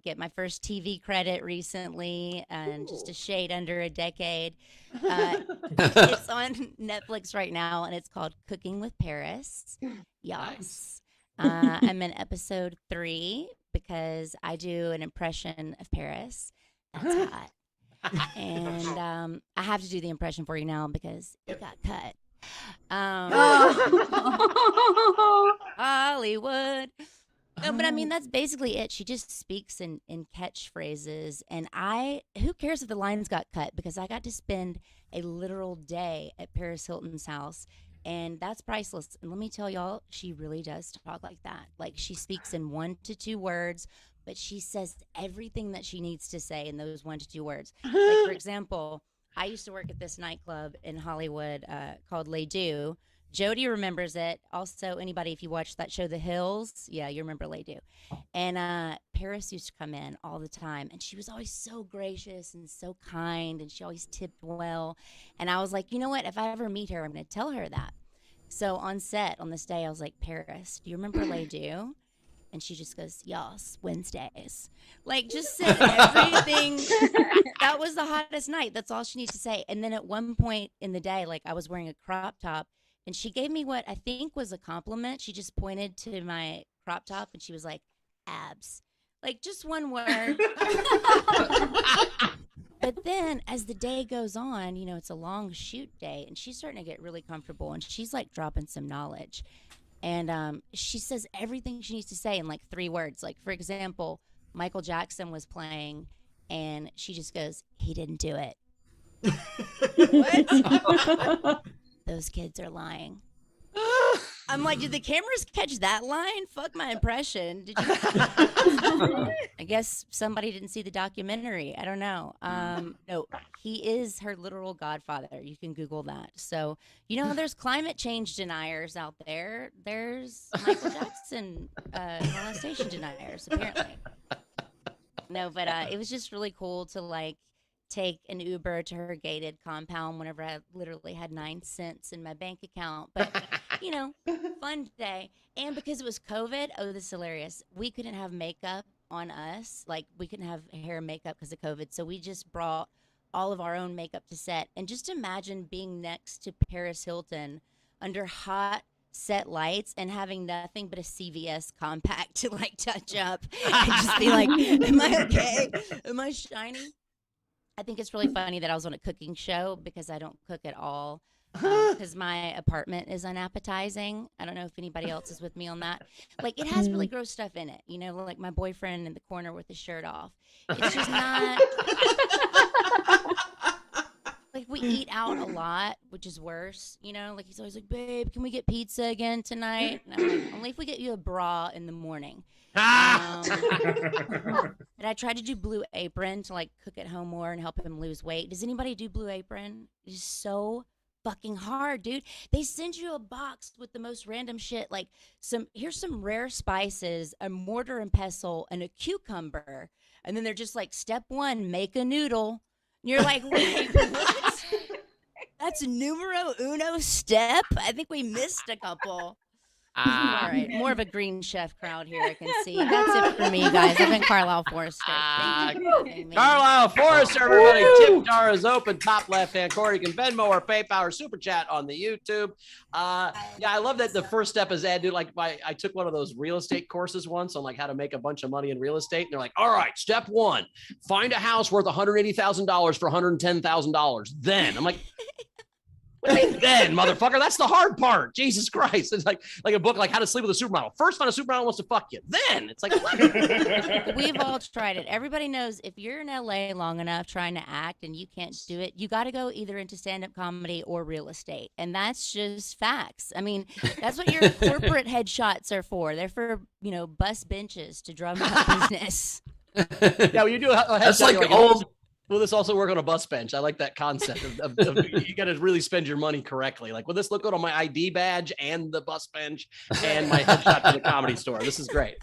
get my first TV credit recently, and just a shade under a decade. It's on Netflix right now, and it's called Cooking with Paris. Yes. Nice. I'm in episode 3 because I do an impression of Paris. That's hot. And I have to do the impression for you now because it got cut. Hollywood. No, but I mean, that's basically it. She just speaks in catchphrases. And who cares if the lines got cut? Because I got to spend a literal day at Paris Hilton's house. And that's priceless. And let me tell y'all, she really does talk like that. Like, she speaks in 1 to 2 words, but she says everything that she needs to say in those 1 to 2 words. Like, for example, I used to work at this nightclub in Hollywood called Les Deux. Jody remembers it. Also, anybody, if you watch that show, The Hills, yeah, you remember Les Deux. And Paris used to come in all the time, and she was always so gracious and so kind, and she always tipped well. And I was like, you know what? If I ever meet her, I'm going to tell her that. So on set, on this day, I was like, Paris, do you remember Les Deux? And she just goes, yes, Wednesdays. Like, just said everything. That was the hottest night. That's all she needs to say. And then at one point in the day, like, I was wearing a crop top, and she gave me what I think was a compliment. She just pointed to my crop top, and she was like, abs. Like, just one word. But then as the day goes on, it's a long shoot day, and she's starting to get really comfortable, and she's, like, dropping some knowledge. And she says everything she needs to say in, like, 3 words. Like, for example, Michael Jackson was playing, and she just goes, he didn't do it. What? Those kids are lying. I'm like, did the cameras catch that line? Fuck my impression. Did you? I guess somebody didn't see the documentary. I don't know. No, he is her literal godfather. You can Google that. So, there's climate change deniers out there. There's Michael Jackson molestation deniers, apparently. No, but it was just really cool to, like, take an Uber to her gated compound whenever I literally had 9 cents in my bank account. But, fun day. And because it was COVID, oh, this is hilarious. We couldn't have makeup on us. Like, we couldn't have hair and makeup because of COVID. So we just brought all of our own makeup to set. And just imagine being next to Paris Hilton under hot set lights and having nothing but a CVS compact to, like, touch up and just be like, am I okay? Am I shiny? I think it's really funny that I was on a cooking show because I don't cook at all because my apartment is unappetizing. I don't know if anybody else is with me on that. Like, it has really gross stuff in it, like my boyfriend in the corner with his shirt off. It's just not. Like we eat out a lot, which is worse, you know. Like he's always like, "Babe, can we get pizza again tonight?" And I'm like, "Only if we get you a bra in the morning." And I tried to do Blue Apron to like cook at home more and help him lose weight. Does anybody do Blue Apron? It's so fucking hard, dude. They send you a box with the most random shit. Like here's some rare spices, a mortar and pestle, and a cucumber, and then they're just like, step 1, make a noodle. And you're like, wait, what? That's numero uno step? I think we missed a couple. All right, more of a green chef crowd here, I can see. That's it for me, guys. I've been Carlisle Forrester. Thank you for having me. Carlisle Forrester, everybody. Tip jar is open, top left-hand corner. You can Venmo or PayPal or Super Chat on the YouTube. Yeah, I love that the first step is dude. Like I took one of those real estate courses once on like how to make a bunch of money in real estate. And they're like, all right, step 1, find a house worth $180,000 for $110,000. Then I'm like, wait, then, motherfucker, that's the hard part. Jesus Christ. It's like a book like How to Sleep with a Supermodel. First, find a supermodel who wants to fuck you. Then, it's like, what? We've all tried it. Everybody knows if you're in LA long enough trying to act and you can't do it, you got to go either into stand-up comedy or real estate. And that's just facts. I mean, that's what your corporate headshots are for. They're for, you know, bus benches to drum up business. Yeah, when you do a headshot, That's like you're old. Will this also work on a bus bench? I like that concept of you got to really spend your money correctly. Like, will this look good on my ID badge and the bus bench and my headshot to the Comedy Store? This is great.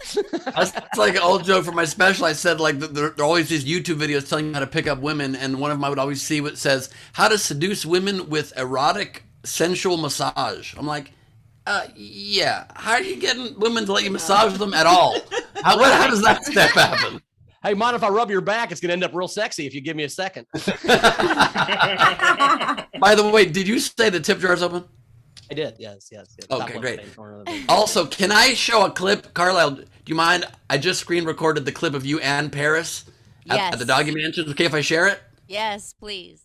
That's like an old joke for my special. I said, like, there are always these YouTube videos telling you how to pick up women, and one of them I would always see what says, how to seduce women with erotic, sensual massage. I'm like, yeah. How are you getting women to let you massage them at all? How does that step happen? Hey, mind if I rub your back? It's going to end up real sexy if you give me a second. By the way, did you say the tip jar is open? I did, yes. Okay, great. Also, can I show a clip? Carlisle, do you mind? I just screen recorded the clip of you and Paris at the Doggy Mansion. Okay if I share it? Yes, please.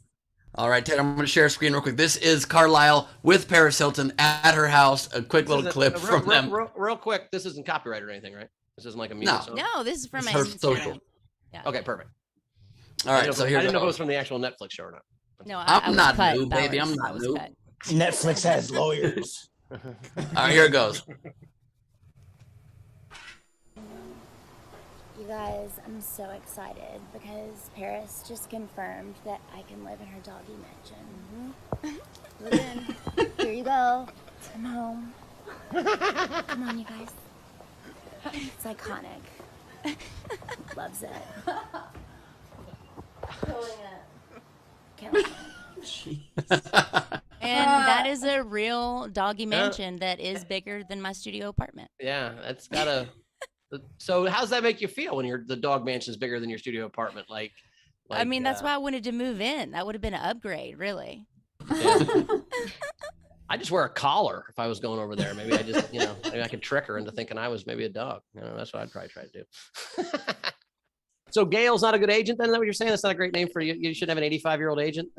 All right, Ted, I'm going to share a screen real quick. This is Carlisle with Paris Hilton at her house. A quick little clip from them. Real quick, this isn't copyrighted or anything, right? This isn't like a music song? No, this is from her social. Yeah. Okay, perfect. All right, so here I didn't know if it was from the actual Netflix show or not. No, I'm not new, baby. I'm not new. Netflix has lawyers. All right, here it goes. You guys, I'm so excited because Paris just confirmed that I can live in her doggy mansion. Live in. Here you go. I'm home. Come on, you guys. It's iconic. Loves it. Killing it. And that is a real doggy mansion that is bigger than my studio apartment. Yeah, that's gotta. So, how's that make you feel when the dog mansion is bigger than your studio apartment? Like I mean, that's why I wanted to move in. That would have been an upgrade, really. Yeah. I just wear a collar if I was going over there. Maybe maybe I could trick her into thinking I was maybe a dog. That's what I'd probably try to do. So Gail's not a good agent then? Is that what you're saying? That's not a great name for you. You shouldn't have an 85-year-old agent.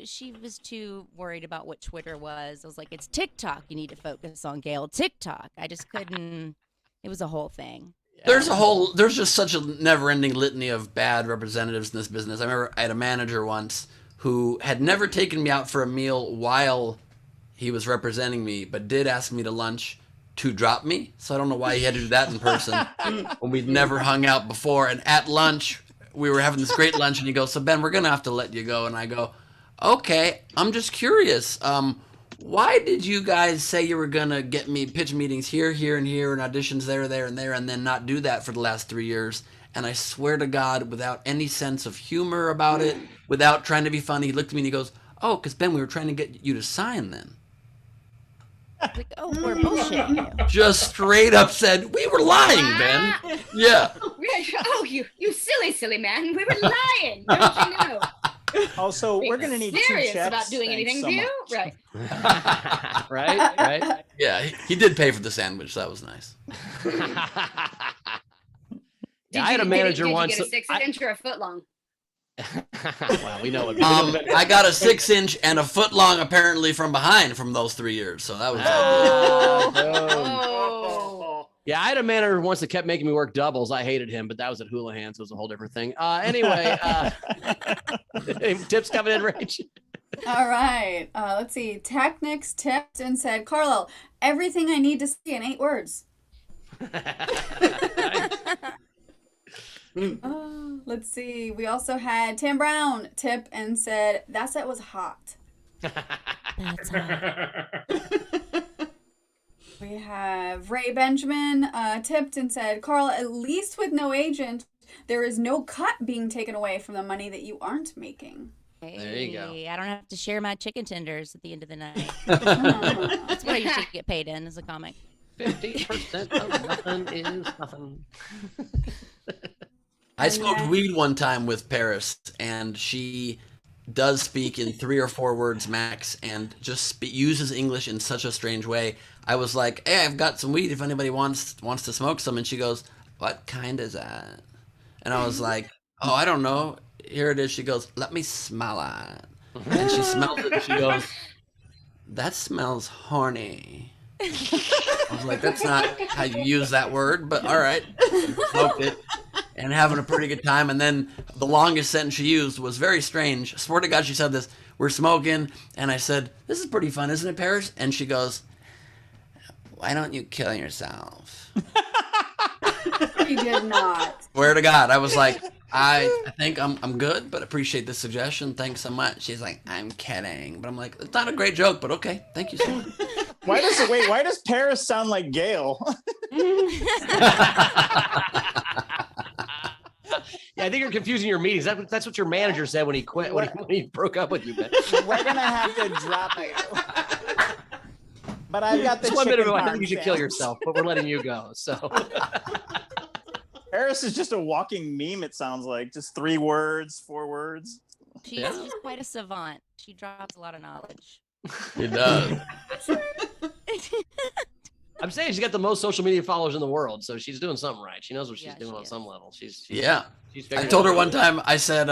She was too worried about what Twitter was. I was like, it's TikTok. You need to focus on, Gail. TikTok. I just couldn't. It was a whole thing. Yeah. There's just such a never-ending litany of bad representatives in this business. I remember I had a manager once who had never taken me out for a meal while he was representing me, but did ask me to lunch to drop me. So I don't know why he had to do that in person when we'd never hung out before. And at lunch, we were having this great lunch, and he goes, so Ben, we're going to have to let you go. And I go, okay, I'm just curious. Why did you guys say you were going to get me pitch meetings here, and here, and auditions there, and there, and then not do that for the last 3 years? And I swear to God, without any sense of humor about it, without trying to be funny, he looked at me and he goes, oh, because Ben, we were trying to get you to sign then. Like, oh, we're bullshitting you. Just straight up said, we were lying, Ben. Yeah. Oh, you silly man. We were lying. Don't you know? Also, we're going to need serious 2 checks. about doing anything, do you? Right. Right. Yeah, he did pay for the sandwich. That was nice. I had a manager once. Did you get a 6-inch or a foot long? Well, we know it. I got a 6-inch and a foot long, apparently, from behind from those 3 years. So that was Yeah, I had a manager once that kept making me work doubles. I hated him, but that was at Houlihan's. It was a whole different thing. Anyway, tips coming in, Rach. All right. Let's see. Technics tipped and said, Carlisle, everything I need to see in 8 words. Let's see. We also had Tam Brown tip and said, that set was hot. That's hot. We have Ray Benjamin tipped and said, Carl, at least with no agent, there is no cut being taken away from the money that you aren't making. Hey, There you go. I don't have to share my chicken tenders at the end of the night. That's what I used to get paid in as a comic. 50% of nothing is nothing. I smoked weed one time with Paris, and she does speak in 3 or 4 words max, and just uses English in such a strange way. I was like, "Hey, I've got some weed. If anybody wants to smoke some," and she goes, "What kind is that?" And I was like, "Oh, I don't know. Here it is." She goes, "Let me smell it," and she smells it, and she goes, "That smells horny." I was like, "That's not how you use that word," but all right. Smoked it. And having a pretty good time. And then the longest sentence she used was very strange. I swear to God, she said this. We're smoking, and I said, "This is pretty fun, isn't it, Paris?" And she goes, "Why don't you kill yourself?" You did not. Swear to God, I was like, I think I'm good, but appreciate the suggestion. Thanks so much. She's like, "I'm kidding," but I'm like, it's not a great joke, but okay, thank you so much. Why does Paris sound like Gail? Yeah, I think you're confusing your meetings. That's what your manager said when he quit, when he broke up with you, man. We're gonna have to drop it. But I've got the Just 1 minute chicken ago, I parm think you should kill sandwich. yourself, but we're letting you go. So Paris is just a walking meme, it sounds like. Just 3 words, 4 words. She's quite a savant. She drops a lot of knowledge. It does. I'm saying she's got the most social media followers in the world, so she's doing something right. She knows what she's doing on some level. She's Yeah. She's I told her one time, I said,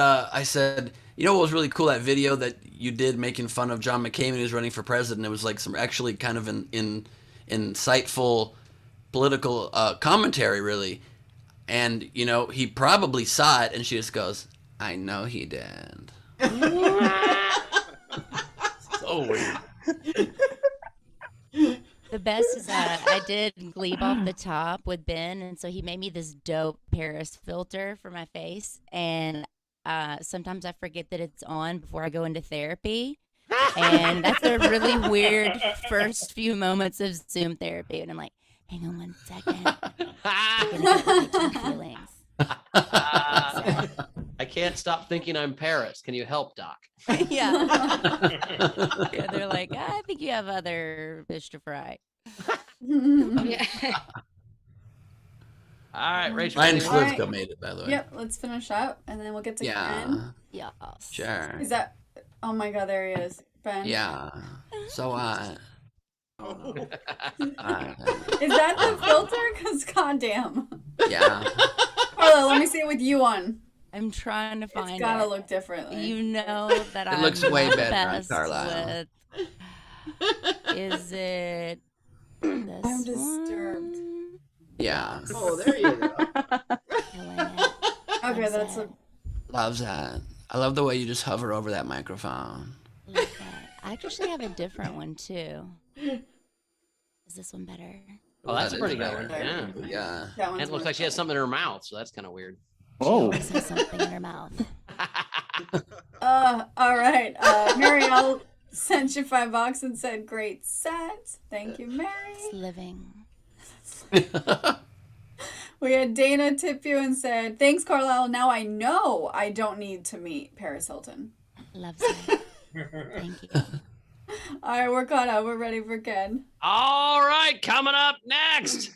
you know what was really cool, that video that you did making fun of John McCain when he was running for president? It was like some actually kind of an insightful political commentary, really. And, you know, he probably saw it, and she just goes, "I know he did." So weird. The best is that I did glebe off the top with Ben, and so he made me this dope Paris filter for my face. And sometimes I forget that it's on before I go into therapy. And that's a really weird first few moments of Zoom therapy. And I'm like, hang on 1 second. I'm gonna get my feelings. I can't stop thinking I'm Paris. Can you help, Doc? Yeah. Yeah. They're like, I think you have other fish to fry. Yeah. All right, Rachel. Ryan All right. Slivka made it, by the way. Yep, let's finish up, and then we'll get to Ken. Yes. Sure. Is that... Oh my God, there he is. Ben. Yeah. So, Is that the filter? Because goddamn. Yeah. Carla, let me see it with you on. I'm trying to find It's gotta it. look differently. You know that It I'm looks way not better on best Carlisle. with. Is it this I'm disturbed. one? Yeah. Oh, there you go. Killing it. Okay, Loves that's it. Loves that. I love the way you just hover over that microphone. Love that. I actually have a different one too. Is this one better? Oh, that's a That pretty is good better. one. Yeah. Yeah. that And one's it looks like she has something in her mouth, so that's kind of weird. Whoa. Always has something in her mouth. all right. Marielle sent you $5 and said, "Great set." Thank you, Mary. It's living. We had Dana tip you and said, "Thanks, Carlisle. Now I know I don't need to meet Paris Hilton." Loves it. Thank you. All right, we're caught up. We're ready for Ken. All right, coming up next,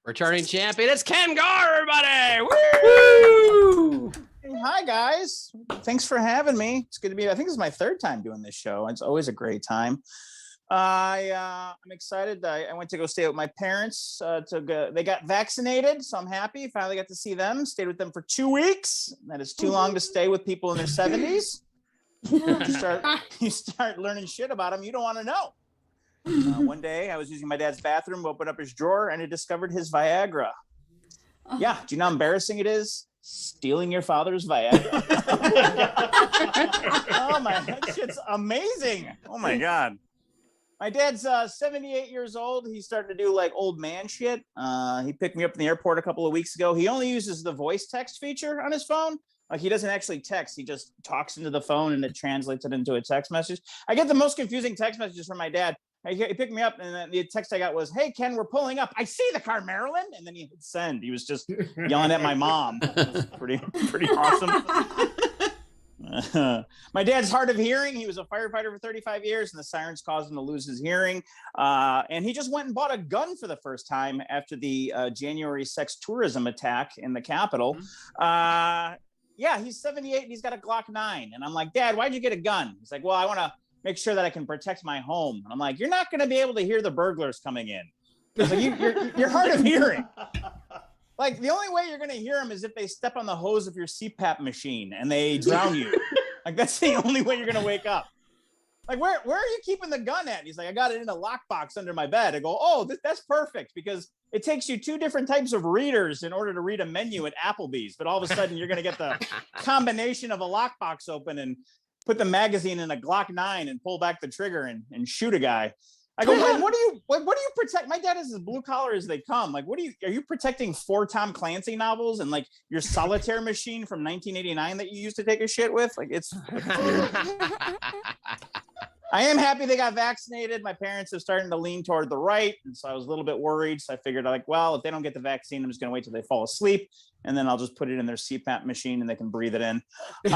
returning champion. It's Ken Garr, everybody. Woo! Hi guys, thanks for having me. It's good to be. I think this is my 3rd time doing this show. It's always a great time. I'm excited. I went to go stay with my parents. They got vaccinated, so I'm happy. Finally got to see them. Stayed with them for 2 weeks. That is too long to stay with people in their 70s. You start learning shit about them you don't want to know. One day I was using my dad's bathroom, opened up his drawer, and I discovered his Viagra. Yeah, do you know how embarrassing it is? Stealing your father's Viagra. Oh my, that shit's amazing. Oh my God. My dad's 78 years old. He's starting to do like old man shit. He picked me up in the airport a couple of weeks ago. He only uses the voice text feature on his phone. Like he doesn't actually text. He just talks into the phone and it translates it into a text message. I get the most confusing text messages from my dad. He picked me up and then the text I got was, "Hey, Ken, we're pulling up. I see the car, Marilyn." And then he hit send. He was just yelling at my mom. It was pretty awesome. My dad's hard of hearing. He was a firefighter for 35 years and the sirens caused him to lose his hearing. And he just went and bought a gun for the first time after the January sex tourism attack in the Capitol. Yeah, he's 78 and he's got a Glock 9. And I'm like, "Dad, why'd you get a gun?" He's like, "Well, I want to make sure that I can protect my home." And I'm like, "You're not going to be able to hear the burglars coming in." Like, you're hard of hearing. Like the only way you're going to hear them is if they step on the hose of your CPAP machine and they drown you. Like that's the only way you're going to wake up. Like where are you keeping the gun at? And he's like, "I got it in a lockbox under my bed." I go, "Oh, that's perfect because it takes you 2 different types of readers in order to read a menu at Applebee's. But all of a sudden you're going to get the combination of a lockbox open and put the magazine in a Glock 9 and pull back the trigger and shoot a guy." I go, what do you protect? My dad is as blue collar as they come. Like, are you protecting 4 Tom Clancy novels and like your solitaire machine from 1989 that you used to take a shit with? Like it's I am happy they got vaccinated. My parents are starting to lean toward the right. And so I was a little bit worried. So I figured like, well, if they don't get the vaccine, I'm just going to wait till they fall asleep. And then I'll just put it in their CPAP machine and they can breathe it in. They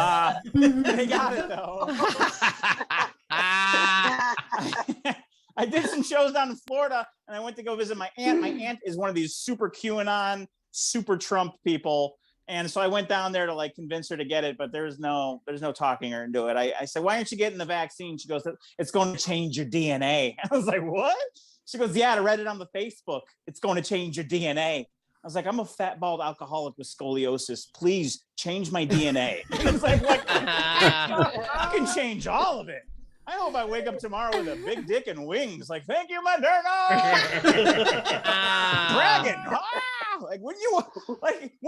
got it though. I did some shows down in Florida and I went to go visit my aunt. My aunt is one of these super QAnon, super Trump people. And so I went down there to like convince her to get it, but there's no talking her into it. I said, "Why aren't you getting the vaccine?" She goes, "It's going to change your DNA." I was like, "What?" She goes, "Yeah, I read it on the Facebook. It's going to change your DNA." I was like, "I'm a fat, bald alcoholic with scoliosis. Please change my DNA." It's like, what? I can change all of it. I hope I wake up tomorrow with a big dick and wings. Like, "Thank you, Moderna." Dragon. Like, what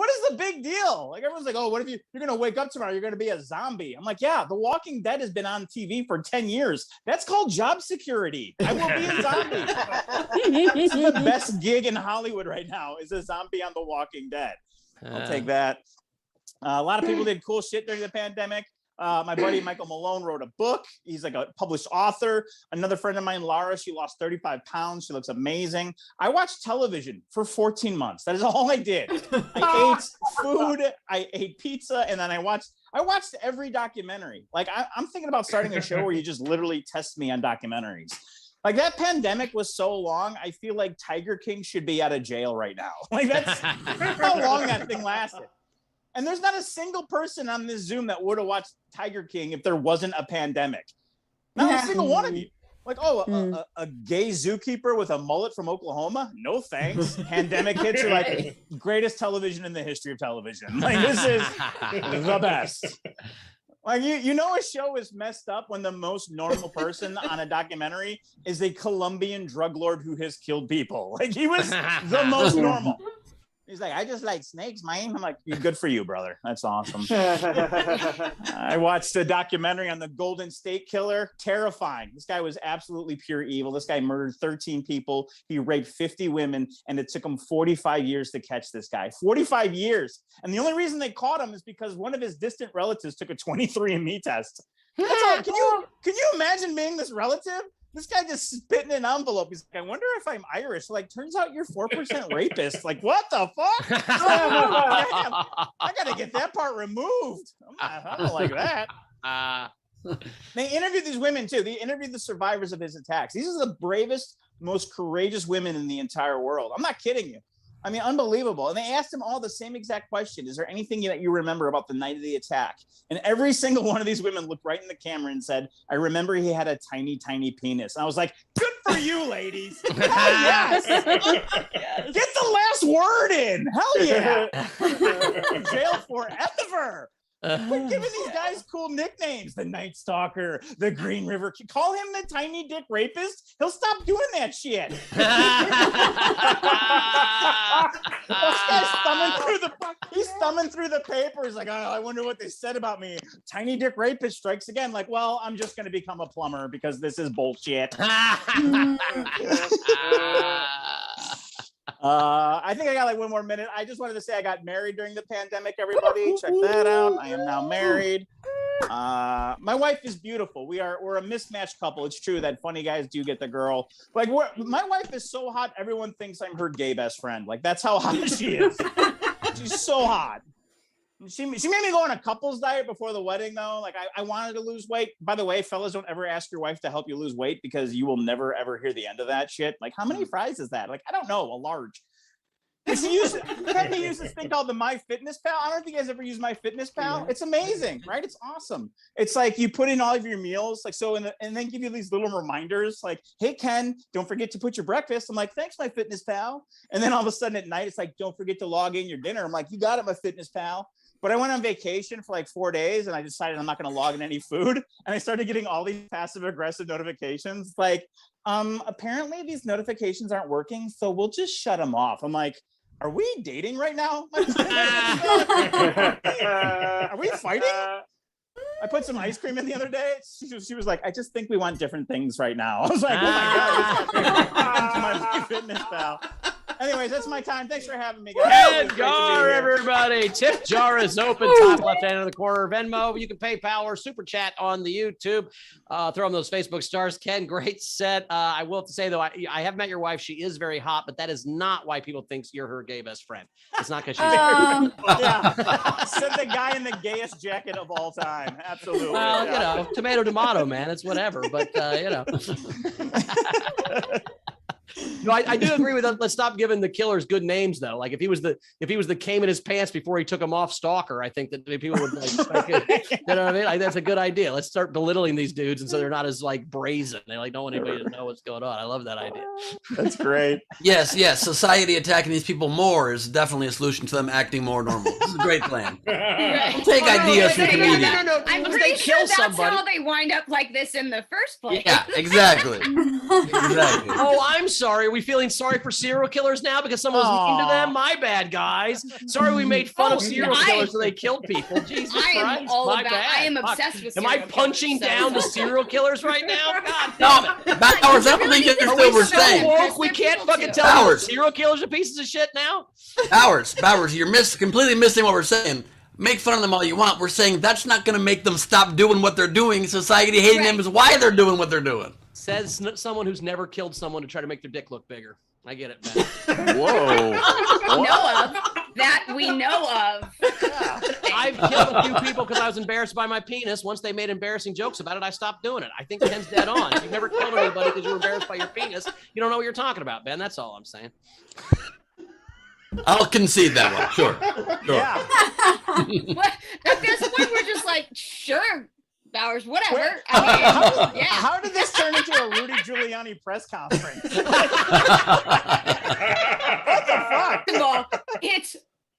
is the big deal? Like, everyone's like, "Oh, what if you're going to wake up tomorrow? You're going to be a zombie." I'm like, "Yeah, The Walking Dead has been on TV for 10 years. That's called job security. I will be a zombie." This is the best gig in Hollywood right now is a zombie on The Walking Dead. I'll take that. A lot of people did cool shit during the pandemic. My buddy Michael Malone wrote a book. He's like a published author. Another friend of mine, Laura, she lost 35 pounds. She looks amazing. I watched television for 14 months. That is all I did. I ate food, I ate pizza, and then I watched every documentary. Like I'm thinking about starting a show where you just literally test me on documentaries. Like that pandemic was so long, I feel like Tiger King should be out of jail right now. Like that's how long that thing lasted. And there's not a single person on this Zoom that would have watched Tiger King if there wasn't a pandemic. Not a single one of you. Like, "Oh, a gay zookeeper with a mullet from Oklahoma? No thanks." Pandemic hits are like greatest television in the history of television. Like this is the best. Like you know a show is messed up when the most normal person on a documentary is a Colombian drug lord who has killed people. Like he was the most normal. He's like, "I just like snakes, man." I'm like, "Good for you, brother. That's awesome." I watched a documentary on the Golden State Killer. Terrifying. This guy was absolutely pure evil. This guy murdered 13 people. He raped 50 women, and it took him 45 years to catch this guy. 45 years. And the only reason they caught him is because one of his distant relatives took a 23andMe test. That's all. Can you imagine being this relative? This guy just spit in an envelope. He's like, "I wonder if I'm Irish." Like, turns out you're 4% rapist. Like, what the fuck? I got to get that part removed. I don't like that. They interviewed these women too. They interviewed the survivors of his attacks. These are the bravest, most courageous women in the entire world. I'm not kidding you. I mean, unbelievable. And they asked them all the same exact question. "Is there anything that you remember about the night of the attack?" And every single one of these women looked right in the camera and said, "I remember he had a tiny, tiny penis." And I was like, good for you, ladies. Hell yes. Yes. Get the last word in. Hell yeah. Jail forever. We're giving these guys cool nicknames. The Night Stalker, the Green River. Call him the Tiny Dick Rapist. He'll stop doing that shit. This guy's he's thumbing through the papers like, oh, I wonder what they said about me. Tiny Dick Rapist strikes again. Like, well, I'm just going to become a plumber because this is bullshit. I think I got like one more minute. I just wanted to say I got married during the pandemic, everybody. Check that out. I am now married. My wife is beautiful. We're a mismatched couple. It's true that funny guys do get the girl. Like my wife is so hot, everyone thinks I'm her gay best friend. Like that's how hot she is. She's so hot. She made me go on a couples diet before the wedding, though. Like I wanted to lose weight. By the way, fellas, don't ever ask your wife to help you lose weight because you will never ever hear the end of that shit. Like, how many fries is that? Like, I don't know, a large. She used this thing called the MyFitnessPal. I don't think you guys ever use MyFitnessPal. It's amazing, right? It's awesome. It's like you put in all of your meals, like so, and then give you these little reminders, like, "Hey Ken, don't forget to put your breakfast." I'm like, "Thanks, MyFitnessPal." And then all of a sudden at night, it's like, "Don't forget to log in your dinner." I'm like, "You got it, MyFitnessPal." But I went on vacation for like 4 days and I decided I'm not going to log in any food. And I started getting all these passive aggressive notifications. Like, apparently these notifications aren't working. So we'll just shut them off. I'm like, are we dating right now? Are we fighting? I put some ice cream in the other day. She was like, I just think we want different things right now. I was like, oh my God. My MyFitnessPal. Anyways, that's my time. Thanks for having me, guys. And Garr, everybody. Tip jar is open, top left hand in the corner. Venmo, you can PayPal or super chat on the YouTube. Throw on those Facebook stars. Ken, great set. I will have to say, though, I have met your wife. She is very hot, but that is not why people think you're her gay best friend. It's not because she's yeah. Said the guy in the gayest jacket of all time. Absolutely. Well, you know, tomato, man. It's whatever, but, you know. No, I do agree with that. Let's stop giving the killers good names, though. Like if he was the came in his pants before he took him off stalker, I think that people would like you know what I mean? Like, that's a good idea. Let's start belittling these dudes, and so they're not as like brazen. They like don't want anybody to know what's going on. I love that idea. That's great. Yes. Society attacking these people more is definitely a solution to them acting more normal. This is a great plan. Take ideas from comedians. No. I'm pretty sure that's how they wind up like this in the first place. Yeah, exactly. Exactly. Oh, I'm sorry. Are we feeling sorry for serial killers now because someone was mean to them? My bad, guys. Sorry we made fun of serial killers so they killed people. Jesus Christ. I am obsessed with serial killers. Am I punching down the serial killers right now? God damn it. Bowers, I don't think you're still we're saying. Woke? We can't fucking tell you serial killers are pieces of shit now? Bowers, you're completely missing what we're saying. Make fun of them all you want. We're saying that's not going to make them stop doing what they're doing. Society hating them is why they're doing what they're doing. Says someone who's never killed someone to try to make their dick look bigger. I get it, man. Whoa. We know of. Yeah. I've killed a few people because I was embarrassed by my penis. Once they made embarrassing jokes about it, I stopped doing it. I think Ken's dead on. If you've never killed anybody because you were embarrassed by your penis, you don't know what you're talking about, Ben. That's all I'm saying. I'll concede that one. Sure. Yeah. At this point, we're just like, sure, Bowers, whatever. How did this turn into a Rudy Giuliani press conference? What the fuck? First of all, it's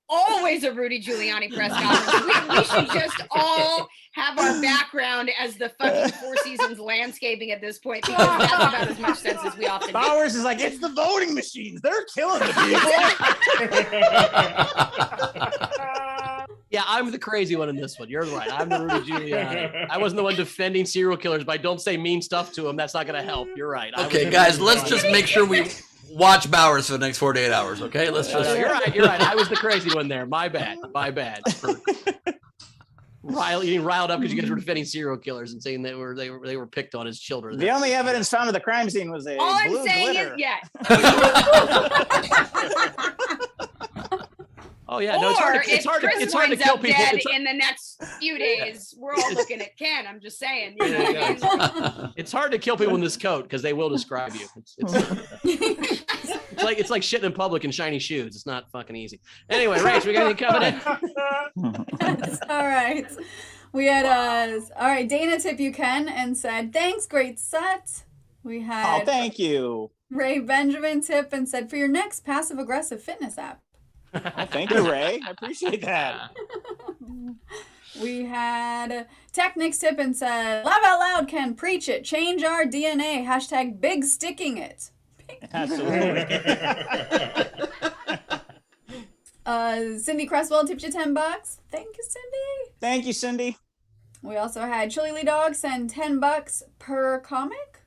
always a Rudy Giuliani press conference. We should just all have our background as the fucking Four Seasons landscaping at this point because that's about as much sense as we often do. Bowers is like, it's the voting machines. They're killing the people. Yeah, I'm the crazy one in this one. You're right. I'm the Rudy Giuliani. I wasn't the one defending serial killers, but don't say mean stuff to them. That's not going to help. You're right. Okay, guys, let's just make sure we watch Bowers for the next 48 hours, okay? Let's just. You're right. I was the crazy one there. My bad. Getting riled up because you guys were defending serial killers and saying they were picked on as children. The only evidence found at the crime scene was a all blue I'm saying glitter. is, yeah. Oh yeah, no, it's hard to kill people. Dead in the next few days, we're all looking at Ken. I'm just saying. You know what I mean? It's hard to kill people in this coat because they will describe you. It's like shitting in public in shiny shoes. It's not fucking easy. Anyway, Rach, we got anything coming in? Yes, all right. We had all right. Dana tip you Ken and said thanks, great set. We had thank you. Ray Benjamin tip and said for your next passive aggressive fitness app. Thank you, Ray. I appreciate that. We had Technics tip and said, laugh out loud, Ken, preach it, change our DNA, hashtag big sticking it. Cindy Cresswell tipped you $10. Thank you, Cindy. Thank you, Cindy. We also had Chili Lee Dog send $10 per comic.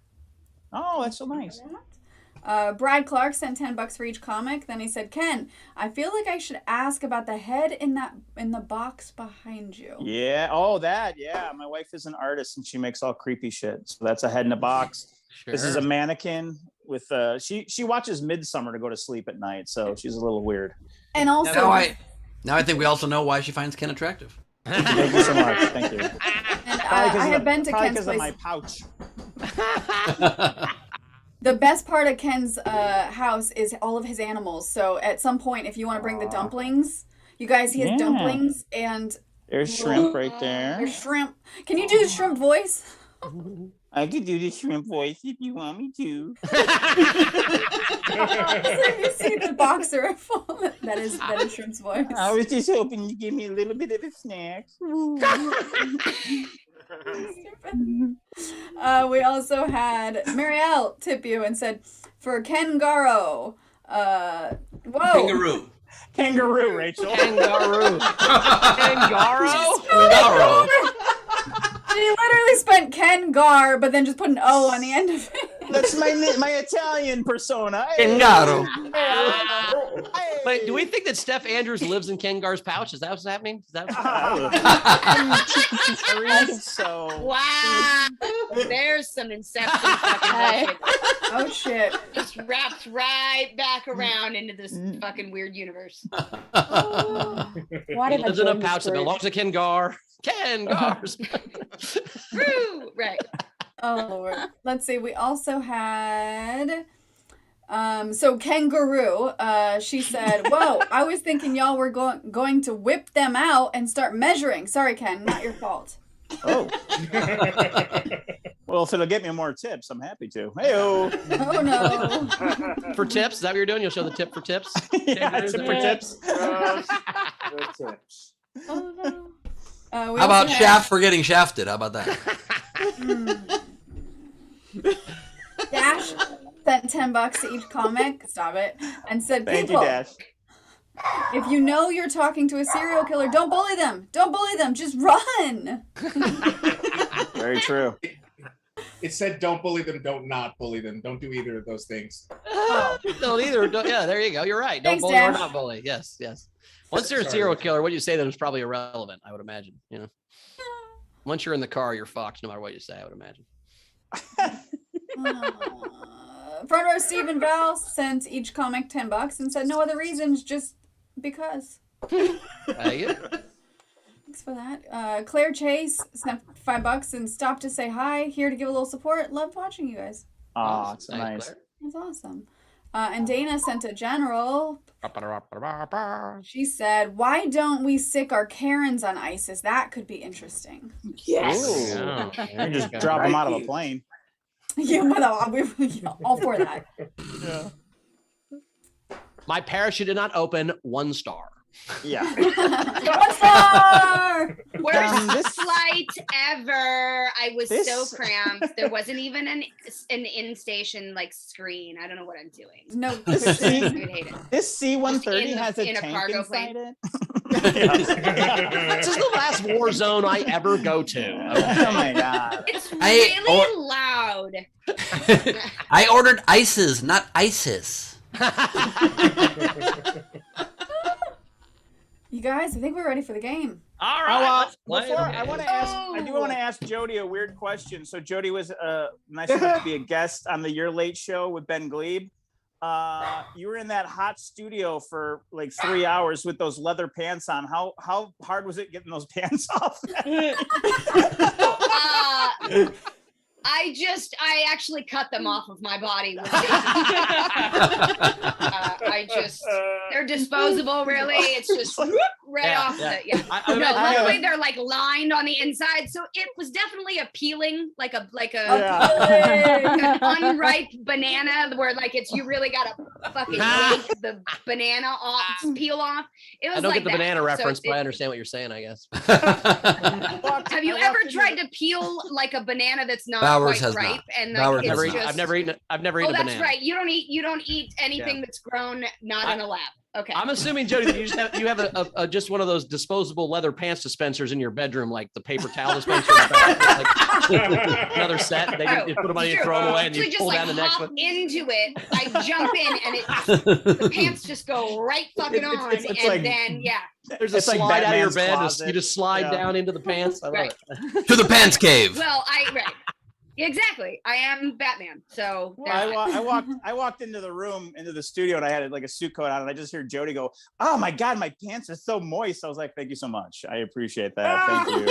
Oh, that's so nice. Brad Clark sent $10 for each comic. Then he said, Ken, I feel like I should ask about the head in the box behind you. Yeah. Oh, that. Yeah. My wife is an artist and she makes all creepy shit. So that's a head in a box. Sure. This is a mannequin with she watches Midsummer to go to sleep at night. So she's a little weird. And also now I think we also know why she finds Ken attractive. Thank you so much. Thank you. And I have been to Ken's place. Because of my pouch. The best part of Ken's house is all of his animals. So at some point, if you want to bring the dumplings, you guys, he has dumplings and there's shrimp right there. There's shrimp. Can you do the shrimp voice? I could do the shrimp voice if you want me to. So you see the boxer full. That is Shrimp's voice. I was just hoping you give me a little bit of a snack. We also had Marielle tip you and said, for Ken Garro, whoa. Kangaroo, Rachel. Kangaroo. She literally spent Ken Garr, but then just put an O on the end of it. That's my Italian persona. Kengaro. But do we think that Steph Andrews lives in Ken Garr's pouch? Is that what's happening? Is that so? Wow. There's some Inception fucking bullshit. Oh shit. Just wrapped right back around into this fucking weird universe. Why did he lives in a pouch that belongs to Ken Garr. Ken Garr's. True. Right. Oh Lord. Let's see. We also had so Kangaroo, she said, whoa, I was thinking y'all were going to whip them out and start measuring. Sorry, Ken, not your fault. Oh. Well, if it'll get me more tips, I'm happy to. Hey-o. Oh no. For tips? Is that what you're doing? You'll show the tip for tips? Yeah, tip for tips. Oh no. How about Shaft for getting shafted? How about that? Dash sent $10 to each comic. Stop it. And said, Thank people, you, Dash. if you know you're talking to a serial killer, don't bully them. Don't bully them. Just run. Very true. It said don't bully them, don't not bully them. Don't do either of those things. No, either. Yeah, there you go. You're right. Don't Thanks, bully Dash. or not bully. Yes, yes. Once you're a serial killer, what you say that is probably irrelevant, I would imagine. You know, once you're in the car, you're fucked no matter what you say, I would imagine. Front row Stephen Val sent each comic $10 and said no other reasons, just because. Thanks for that. Claire Chase sent $5 and stopped to say hi, here to give a little support. Loved watching you guys. Oh, it's nice. That's awesome. And Dana sent a general. She said, why don't we sick our Karens on ISIS? That could be interesting. Yes. You just drop them out of a plane. Yeah, all for that. Yeah. My parachute did not open. 1 star. Yeah. 1 star! Worst flight ever. I was so cramped. There wasn't even an in station like screen. I don't know what I'm doing. No, this C-130 has a in tank cargo inside plane. This is the last war zone I ever go to. Oh my god. It's really loud. I ordered ices, not ISIS. You guys, I think we're ready for the game. All right. Before, I want to ask. I do want to ask Jody a weird question. So Jody was nice enough to be a guest on the You're Late show with Ben Glebe. You were in that hot studio for like 3 hours with those leather pants on. How hard was it getting those pants off? I actually cut them off of my body. They're disposable, really. It's just right off the, luckily they're like lined on the inside. So it was definitely appealing, like an unripe banana where like you really got to fucking yank the banana off, peel off. It was I don't like get the that. banana reference, So but I understand what you're saying, I guess. Have you ever tried to peel like a banana that's not Bowers quite has ripe? not. And Bowers like, has it's not. just, I've never eaten a banana. that's right. You don't eat anything that's grown not in a lab. Okay. I'm assuming, Jody, that you have a just one of those disposable leather pants dispensers in your bedroom, like the paper towel dispenser. Like another set. You put them on, you throw them away, and you pull down the next one. Into it, I jump in, and the pants just go right fucking on, and like, then there's a slide like out of your Batman's bed. closet. You just slide down into the pants. I love Right. it. To the pants cave. Well, exactly. I am Batman. So I walked into the studio, and I had like a suit coat on, and I just heard Jody go, "Oh my God, my pants are so moist." I was like, "Thank you so much. I appreciate that. Thank you."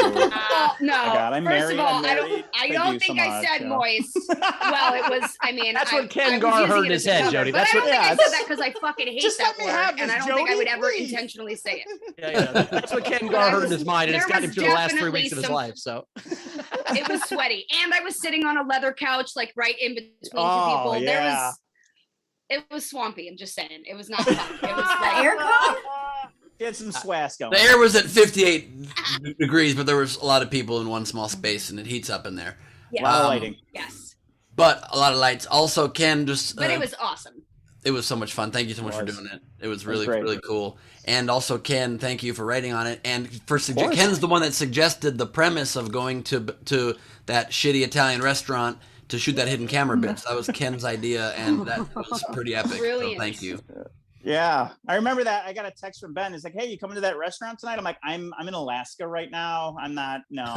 No. God, I'm First married. of all, I'm I married. don't think I said moist. Well, it was. I mean, that's what Ken I Garr was using heard it in his as a head, cover, Jody. But That's I don't what. think I said that because I fucking hate Just that let me word, have and this, I don't think I would Jody, ever please. intentionally say it. Yeah. That's what Ken Garr heard in his mind, and it's got him through the last 3 weeks of his life. So it was sweaty, and I was sitting on a leather couch, like right in between two Oh, people. yeah. It was swampy. I'm just saying, it was not fun. It was like Aircon? Get some swass going. The air was at 58 degrees, but there was a lot of people in one small space, and it heats up in there. Yeah. A lot of lighting. Yes. But a lot of lights. Also, Ken just. But it was awesome. It was so much fun. Thank you so much for doing it. It was really, great. really cool. And also, Ken, thank you for writing on it. And Ken's the one that suggested the premise of going to that shitty Italian restaurant to shoot that hidden camera bit. So that was Ken's idea, and that was pretty epic. Brilliant. So thank you. Yeah, I remember that. I got a text from Ben. It's like, "Hey, you coming to that restaurant tonight?" I'm like, "I'm in Alaska right now. I'm not. No."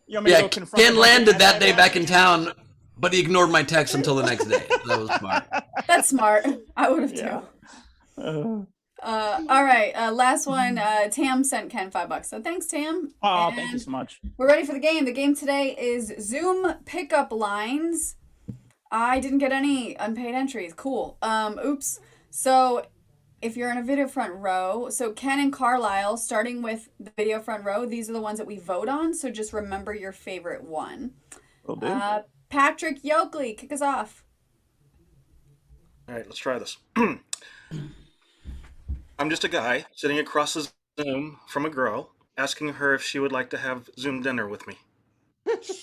You want me to go confront Ken him? landed that day back in town, but he ignored my text until the next day. That was smart. That's smart. I would have too. All right, last one. Tam sent Ken $5, so thanks, Tam. Oh, And thank you so much. we're ready for the game. The game today is Zoom pickup lines. I didn't get any unpaid entries. Cool. Oops. So if you're in a video front row, so Ken and Carlisle, starting with the video front row, these are the ones that we vote on. So just remember your favorite one. Will do. Patrick Yoakley, kick us off. All right, let's try this. I'm just a guy sitting across the Zoom from a girl, asking her if she would like to have Zoom dinner with me. That's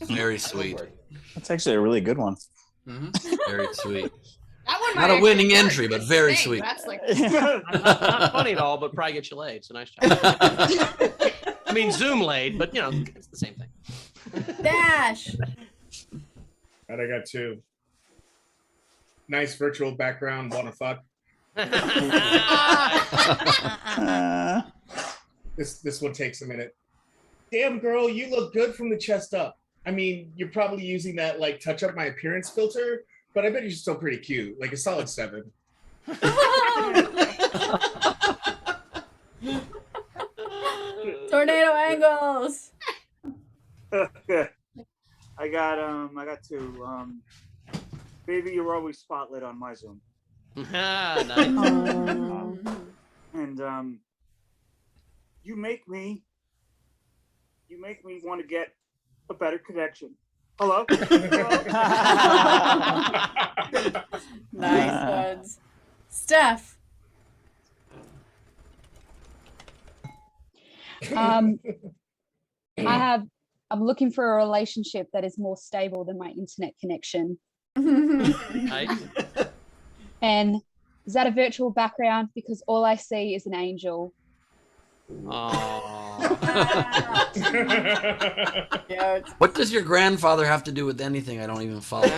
very sweet. That's actually a really good one. Very sweet. That one Not might a winning actually entry, work. but very Dang, sweet. That's like not funny at all, but probably get you laid. It's a nice job. I mean, Zoom laid, but it's the same thing. Dash. And I got 2. Nice virtual background. Wanna fuck? This one takes a minute. Damn, girl, you look good from the chest up. I mean, you're probably using that like touch up my appearance filter, but I bet you're still pretty cute. Like a solid 7. Tornado angles. I got 2. Baby, you're always spotlit on my Zoom. Nice. And you make me want to get a better connection. Hello? Nice ones. Steph. I'm looking for a relationship that is more stable than my internet connection. Nice. And is that a virtual background? Because all I see is an angel. What does your grandfather have to do with anything? I don't even follow.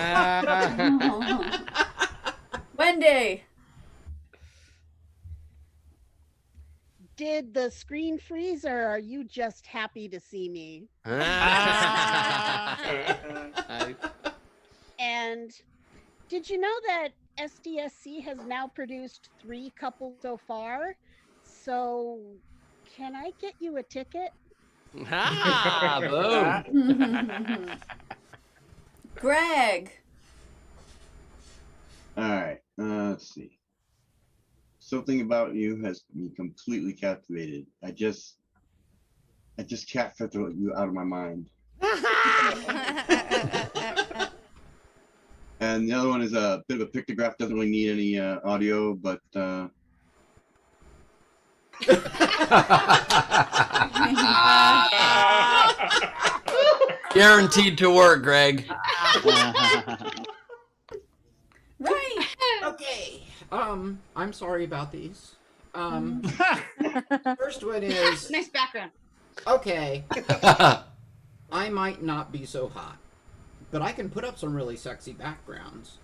Wendy. Did the screen freeze, or are you just happy to see me? And did you know that SDSC has now produced 3 couples so far? So Can I get you a ticket? Boom. Greg. All right. Let's see. Something about you has me completely captivated. I just can't filter you out of my mind. And the other one is a bit of a pictograph. Doesn't really need any audio, but Guaranteed to work, Greg. Right. Okay. I'm sorry about these. First one is Nice background. okay. I might not be so hot, but I can put up some really sexy backgrounds.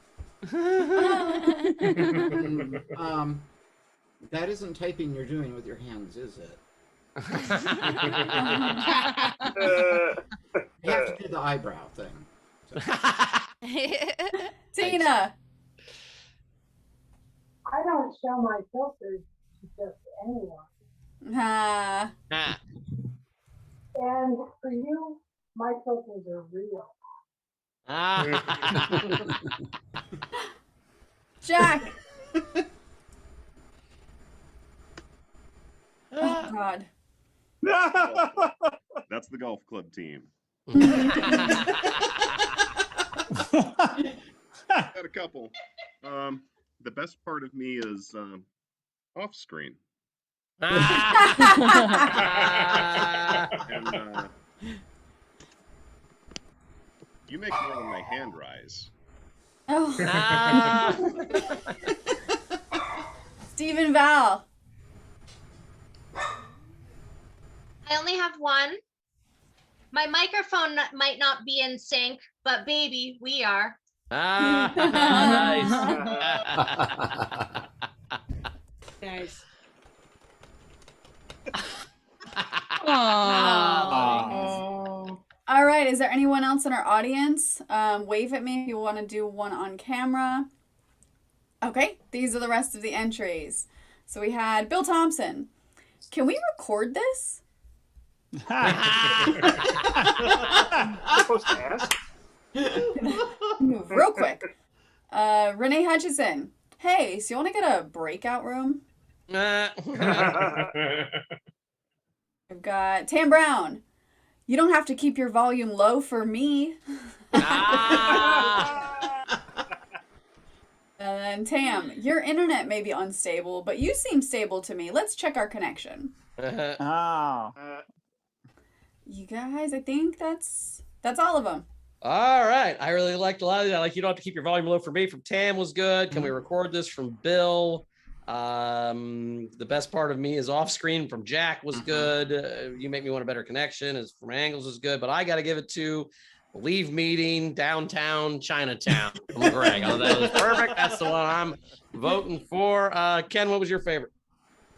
That isn't typing you're doing with your hands, is it? You have to do the eyebrow thing. Tina. I don't show my filters to just anyone. And for you, my filters are real. Jack. Oh, God. That's the golf club team. Got a couple. The best part of me is off screen. And you make more than my hand rise. Oh. Stephen Val. I only have one. My microphone might not be in sync, but baby, we are. Nice. Nice. Oh. All right. Is there anyone else in our audience? Wave at me if you want to do one on camera. Okay. These are the rest of the entries. So we had Bill Thompson. Can we record this? Supposed to ask. Move real quick. Renee Hutchison. Hey, so you want to get a breakout room? We've got Tam Brown. You don't have to keep your volume low for me. And then Tam, your internet may be unstable, but you seem stable to me. Let's check our connection. Oh. You guys, I think that's all of them. All right. I really liked a lot of that. Like, you don't have to keep your volume low for me from Tam was good. Can we record this from Bill? The best part of me is off screen from Jack was good. You make me want a better connection is from Angles is good, but I got to give it to Leave Meeting Downtown Chinatown from Greg. Oh, that was perfect. That's the one I'm voting for. Ken, what was your favorite?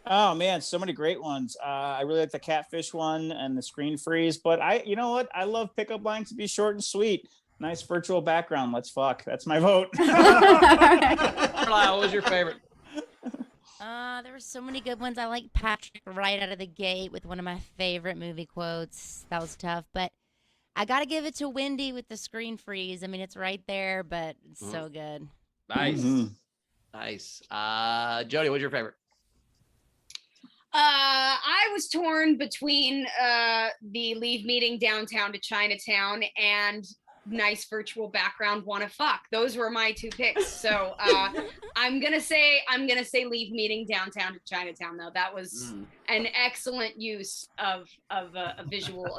Oh man, so many great ones. I really like the catfish one and the screen freeze, but you know what? I love pickup lines to be short and sweet. Nice virtual background. Let's fuck. That's my vote. Carlisle, what was your favorite? There were so many good ones. I like Patrick right out of the gate with one of my favorite movie quotes. That was tough, but I got to give it to Wendy with the screen freeze. I mean, it's right there, but it's so good. Nice. Nice. Jody, what's your favorite? I was torn between the Leave Meeting Downtown to Chinatown and nice virtual background wanna fuck. Those were my two picks. So I'm gonna say Leave Meeting Downtown to Chinatown though. That was an excellent use of a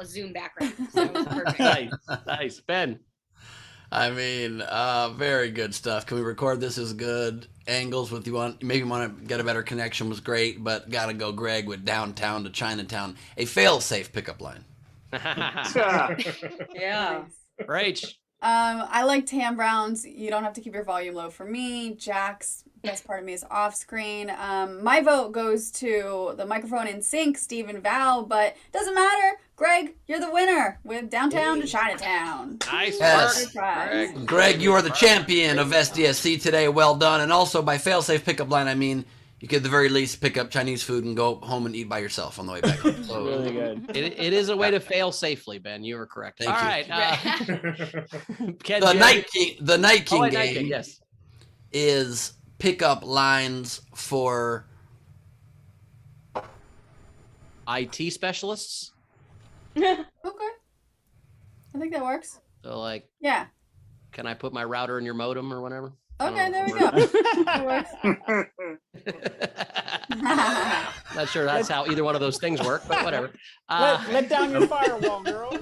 Zoom background. So it was perfect. Nice. Ben. I mean, very good stuff. Can we record this is good. Angles with maybe want to get a better connection was great, but gotta go Greg with Downtown to Chinatown. A fail-safe pickup line. Yeah. Rach. I like Tam Brown's You Don't Have to Keep Your Volume Low for me. Jack's best part of me is off screen. My vote goes to the microphone in sync, Stephen Val, but doesn't matter. Greg, you're the winner with Downtown to Chinatown. Nice work, Greg, you are the champion of SDSC today. Well done. And also by fail-safe pickup line, I mean you could at the very least pick up Chinese food and go home and eat by yourself on the way back home. So, Really good. It is a way to fail safely, Ben. You were correct. Thank All you. right. Ken, the Jerry- Night King, the Night King Night game, King, yes. is pickup lines for IT specialists. Okay. I think that works. So like, Yeah. can I put my router in your modem or whatever? Okay, there we go. That works. Not sure that's how either one of those things work, but whatever. Let down your firewall, girl.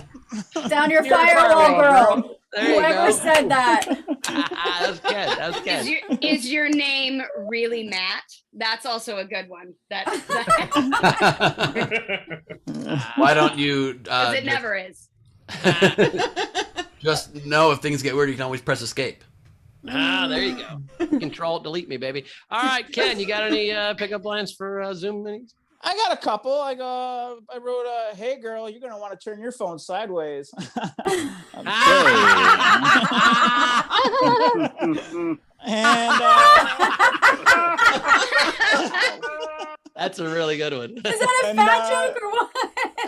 Down your Your firewall, girl. There you Whoever go. said that. That was good. That was good. Is your name really Matt? That's also a good one. Why don't you? Because it never is. Just know if things get weird, you can always press escape. There you go. Control, delete me, baby. All right, Ken, you got any pickup lines for Zoom minis? I got a couple. I wrote, "Hey girl, you're gonna want to turn your phone sideways." And that's a really good one. Is that a fat joke or what?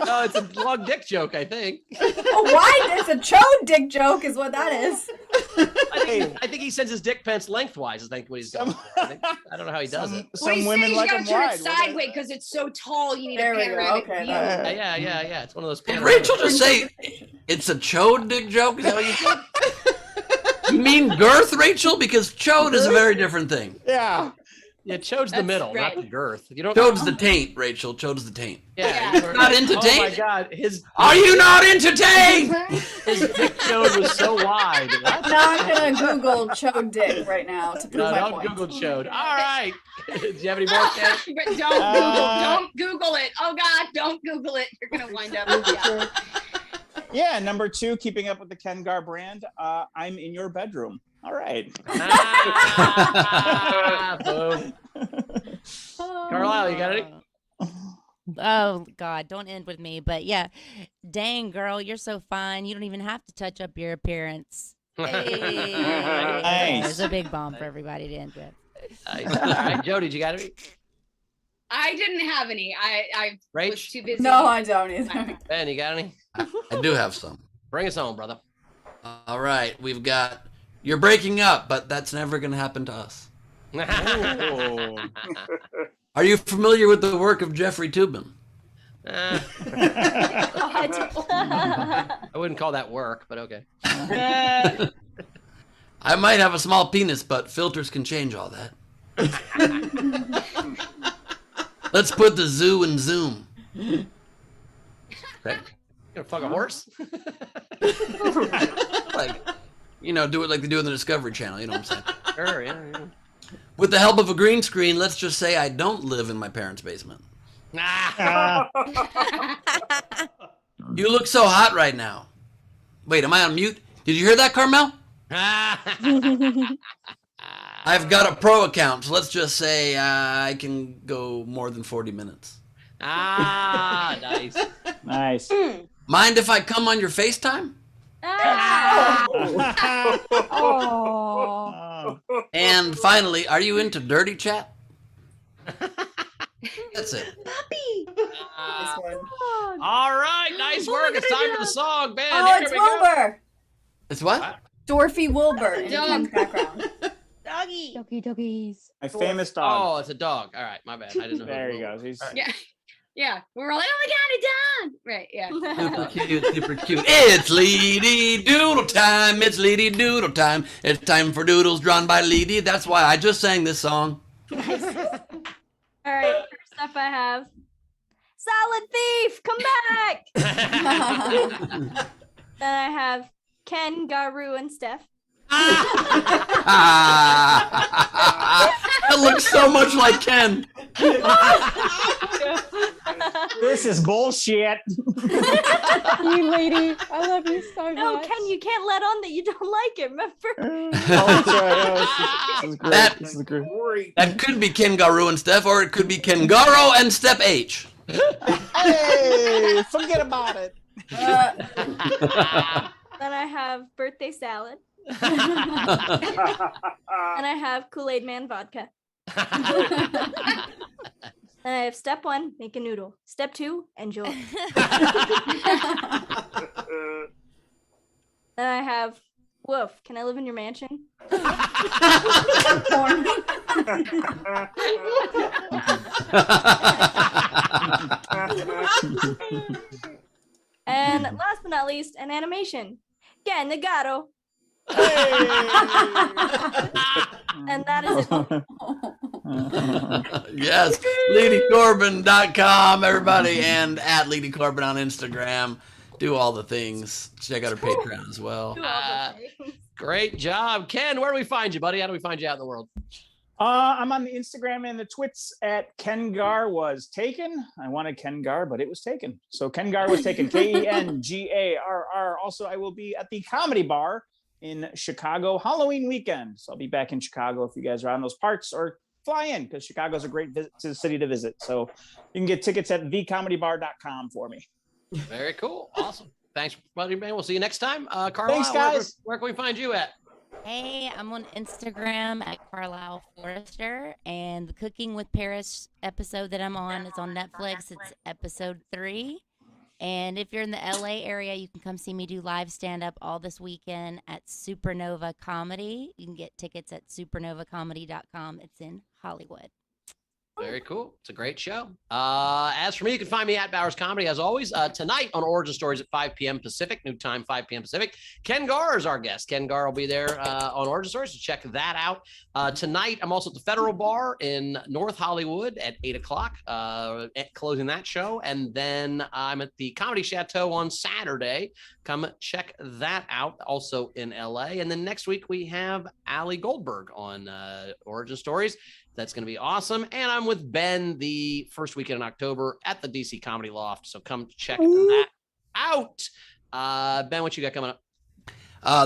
No, it's a long dick joke, I think. Why? It's a chode dick joke, is what that is. I think he sends his dick pants lengthwise. I think what he's doing. I don't know how he does it. Well, he's saying you gotta turn it sideways because it's so tall. You need a panoramic view. Yeah. It's one of those. Did Rachel just say it's a chode dick joke? Is that what you said? You mean girth, Rachel? Because chode is a very different thing. Yeah. Yeah, chode's the middle, not the girth. You don't. Chode's the taint, Rachel. Chode's the taint. Yeah. You're not into taint? Oh my God, Are you not into taint? His dick chode was so wide. I'm not gonna Google chode dick right now to prove No, my don't point. Google chode. All right. Do you have any more, Ken? But don't Google it. Oh God, don't Google it. You're gonna wind up. Yeah. yeah, number 2, keeping up with the Ken Garr brand. I'm in your bedroom. All right. Boom. Carlisle, you got any? Oh God, don't end with me. But yeah, dang girl, you're so fine. You don't even have to touch up your appearance. Hey. Nice. There's a big bomb for everybody to end with. Nice. All right, Jody, did you got any? I didn't have any. I was too busy. No, I don't either. Ben, you got any? I do have some. Bring us home, brother. All right, we've got. You're breaking up, but that's never going to happen to us. Are you familiar with the work of Jeffrey Toobin? I wouldn't call that work, but okay. I might have a small penis, but filters can change all that. Let's put the zoo in Zoom. Okay. You gonna fuck a horse? Like, do it like they do in the Discovery Channel. You know what I'm saying? Sure, yeah. With the help of a green screen, let's just say I don't live in my parents' basement. You look so hot right now. Wait, am I on mute? Did you hear that, Carmel? I've got a pro account, so let's just say I can go more than 40 minutes. Nice. Nice. Mind if I come on your FaceTime? Oh. And finally, are you into dirty chat? That's it. All right, nice work. It's time for the song, Ben. Oh, Here it's we go. Wilbur. It's what? Dorothy Wilbur in Ken's background. Doggy. Doggy doggies. My famous dog. Oh, it's a dog. All right, my bad. I didn't know. There he goes. He's Yeah. We're all like, oh my God, it's done. Right. Yeah. Super cute, super cute. It's Leedy Doodle time. It's Leedy Doodle time. It's time for doodles drawn by Leedy. That's why I just sang this song. All right, first up I have Salad Thief, come back. Then I have Ken, Garu, and Steph. That looks so much like Ken. This is bullshit. You lady, I love you so much. No, Ken, you can't let on that you don't like it, remember? That's right. This is great. This is great. That could be Ken Garu and Steph, or it could be Ken Garo and Step H. Hey, forget about it. Then I have Birthday Salad. And I have Kool-Aid Man Vodka. Then I have step 1, make a noodle. Step 2, enjoy. Then I have, woof, can I live in your mansion? And last but not least, an animation. Yeah, Nagato. And that is it. Yes, LeeDeCorbin.com, everybody, and at LeeDeCorbin on Instagram. Do all the things. Check out our Patreon as well. Great job, Ken. Where do we find you, buddy? How do we find you out in the world? I'm on the Instagram and the Twits at Ken Garr was taken. I wanted Ken Garr, but it was taken. So Ken Garr was taken. KenGarr. Also, I will be at the Comedy Bar in Chicago Halloween weekend. So I'll be back in Chicago if you guys are on those parts, or fly in, because Chicago's a great city to visit. So you can get tickets at thecomedybar.com for me. Very cool. Awesome. Thanks, buddy, man. We'll see you next time. Carlisle, Thanks, guys. Where can we find you at? Hey, I'm on Instagram at Carlisle Forrester, and the Cooking with Paris episode that I'm on is on Netflix. It's episode 3. And if you're in the LA area, you can come see me do live stand-up all this weekend at Supernova Comedy. You can get tickets at supernovacomedy.com. It's in Hollywood. Very cool. It's a great show. As for me, you can find me at Bowers Comedy, as always. Tonight on Origin Stories at 5 p.m. Pacific, new time, 5 p.m. Pacific. Ken Garr is our guest. Ken Garr will be there on Origin Stories, so check that out. Tonight, I'm also at the Federal Bar in North Hollywood at 8 o'clock, closing that show. And then I'm at the Comedy Chateau on Saturday. Come check that out, also in LA. And then next week, we have Ali Goldberg on Origin Stories. That's going to be awesome. And I'm with Ben the first weekend in October at the DC Comedy Loft. So come check that out. Ben, what you got coming up?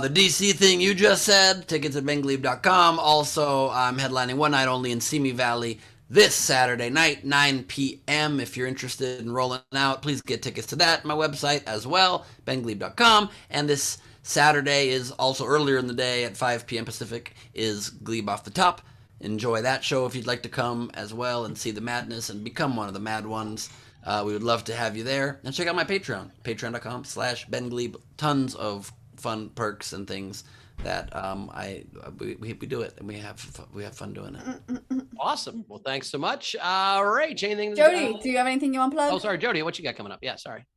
The DC thing you just said, tickets at benglebe.com. Also, I'm headlining one night only in Simi Valley this Saturday night, 9 p.m. If you're interested in rolling out, please get tickets to that. My website as well, benglebe.com. And this Saturday is also earlier in the day at 5 p.m. Pacific is Glebe Off the Top. Enjoy that show if you'd like to come as well and see the madness and become one of the mad ones. We would love to have you there. And check out my Patreon, patreon.com/BenGlebe. Tons of fun perks and things that we do it, and we have fun doing it. Awesome. Well, thanks so much. Rach, anything? Jody, do you have anything you want to plug? Oh, sorry, Jody, what you got coming up? Yeah, sorry.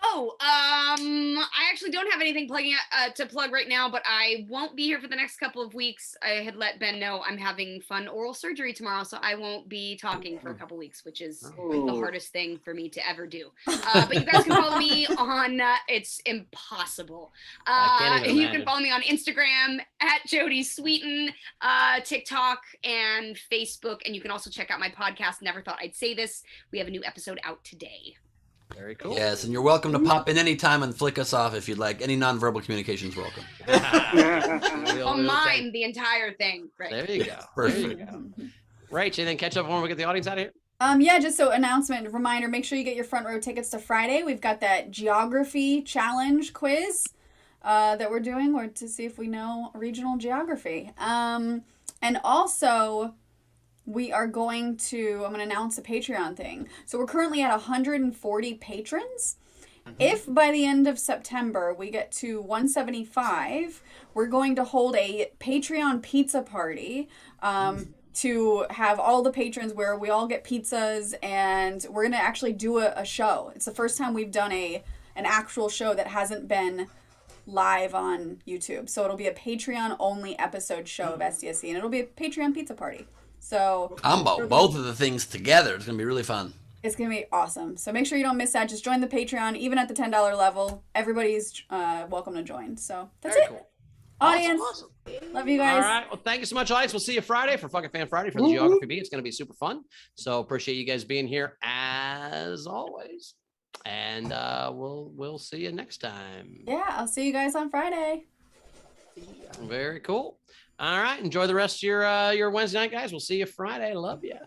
Oh, I actually don't have anything to plug right now, but I won't be here for the next couple of weeks. I had let Ben know I'm having fun oral surgery tomorrow, so I won't be talking for a couple weeks, which is like the hardest thing for me to ever do. But you guys can follow me on, it's impossible. You can follow me on Instagram at Jody Sweeten, TikTok, and Facebook. And you can also check out my podcast, Never Thought I'd Say This. We have a new episode out today. Very cool. Yes, and you're welcome to pop in anytime and flick us off if you'd like. Any nonverbal communications welcome. I'll mime the entire thing. Right. There you go. Perfect. There you go. Rach, anything catch up when we get the audience out of here? Yeah, just so announcement, reminder, make sure you get your front row tickets to Friday. We've got that geography challenge quiz that we're doing to see if we know regional geography. And also, I'm going to announce a Patreon thing. So we're currently at 140 patrons. If by the end of September we get to 175, we're going to hold a Patreon pizza party to have all the patrons where we all get pizzas, and we're going to actually do a show. It's the first time we've done an actual show that hasn't been live on YouTube. So it'll be a Patreon only episode show of SDSC, and it'll be a Patreon pizza party. So combo both of the things together. It's gonna be really fun. It's gonna be awesome. So make sure you don't miss that. Just join the Patreon, even at the $10 level. Everybody's welcome to join. So that's Very it. Cool. Audience, awesome. Love you guys. All right. Well, thank you so much, audience. We'll see you Friday for Fucking Fan Friday for the Geography Bee. It's gonna be super fun. So appreciate you guys being here as always. And we'll see you next time. Yeah, I'll see you guys on Friday. Very cool. All right. Enjoy the rest of your Wednesday night, guys. We'll see you Friday. Love you.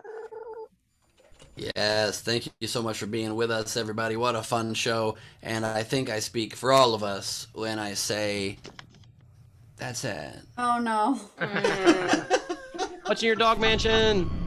Yes, thank you so much for being with us, everybody. What a fun show. And I think I speak for all of us when I say that's it. Oh no. What's in your dog mansion?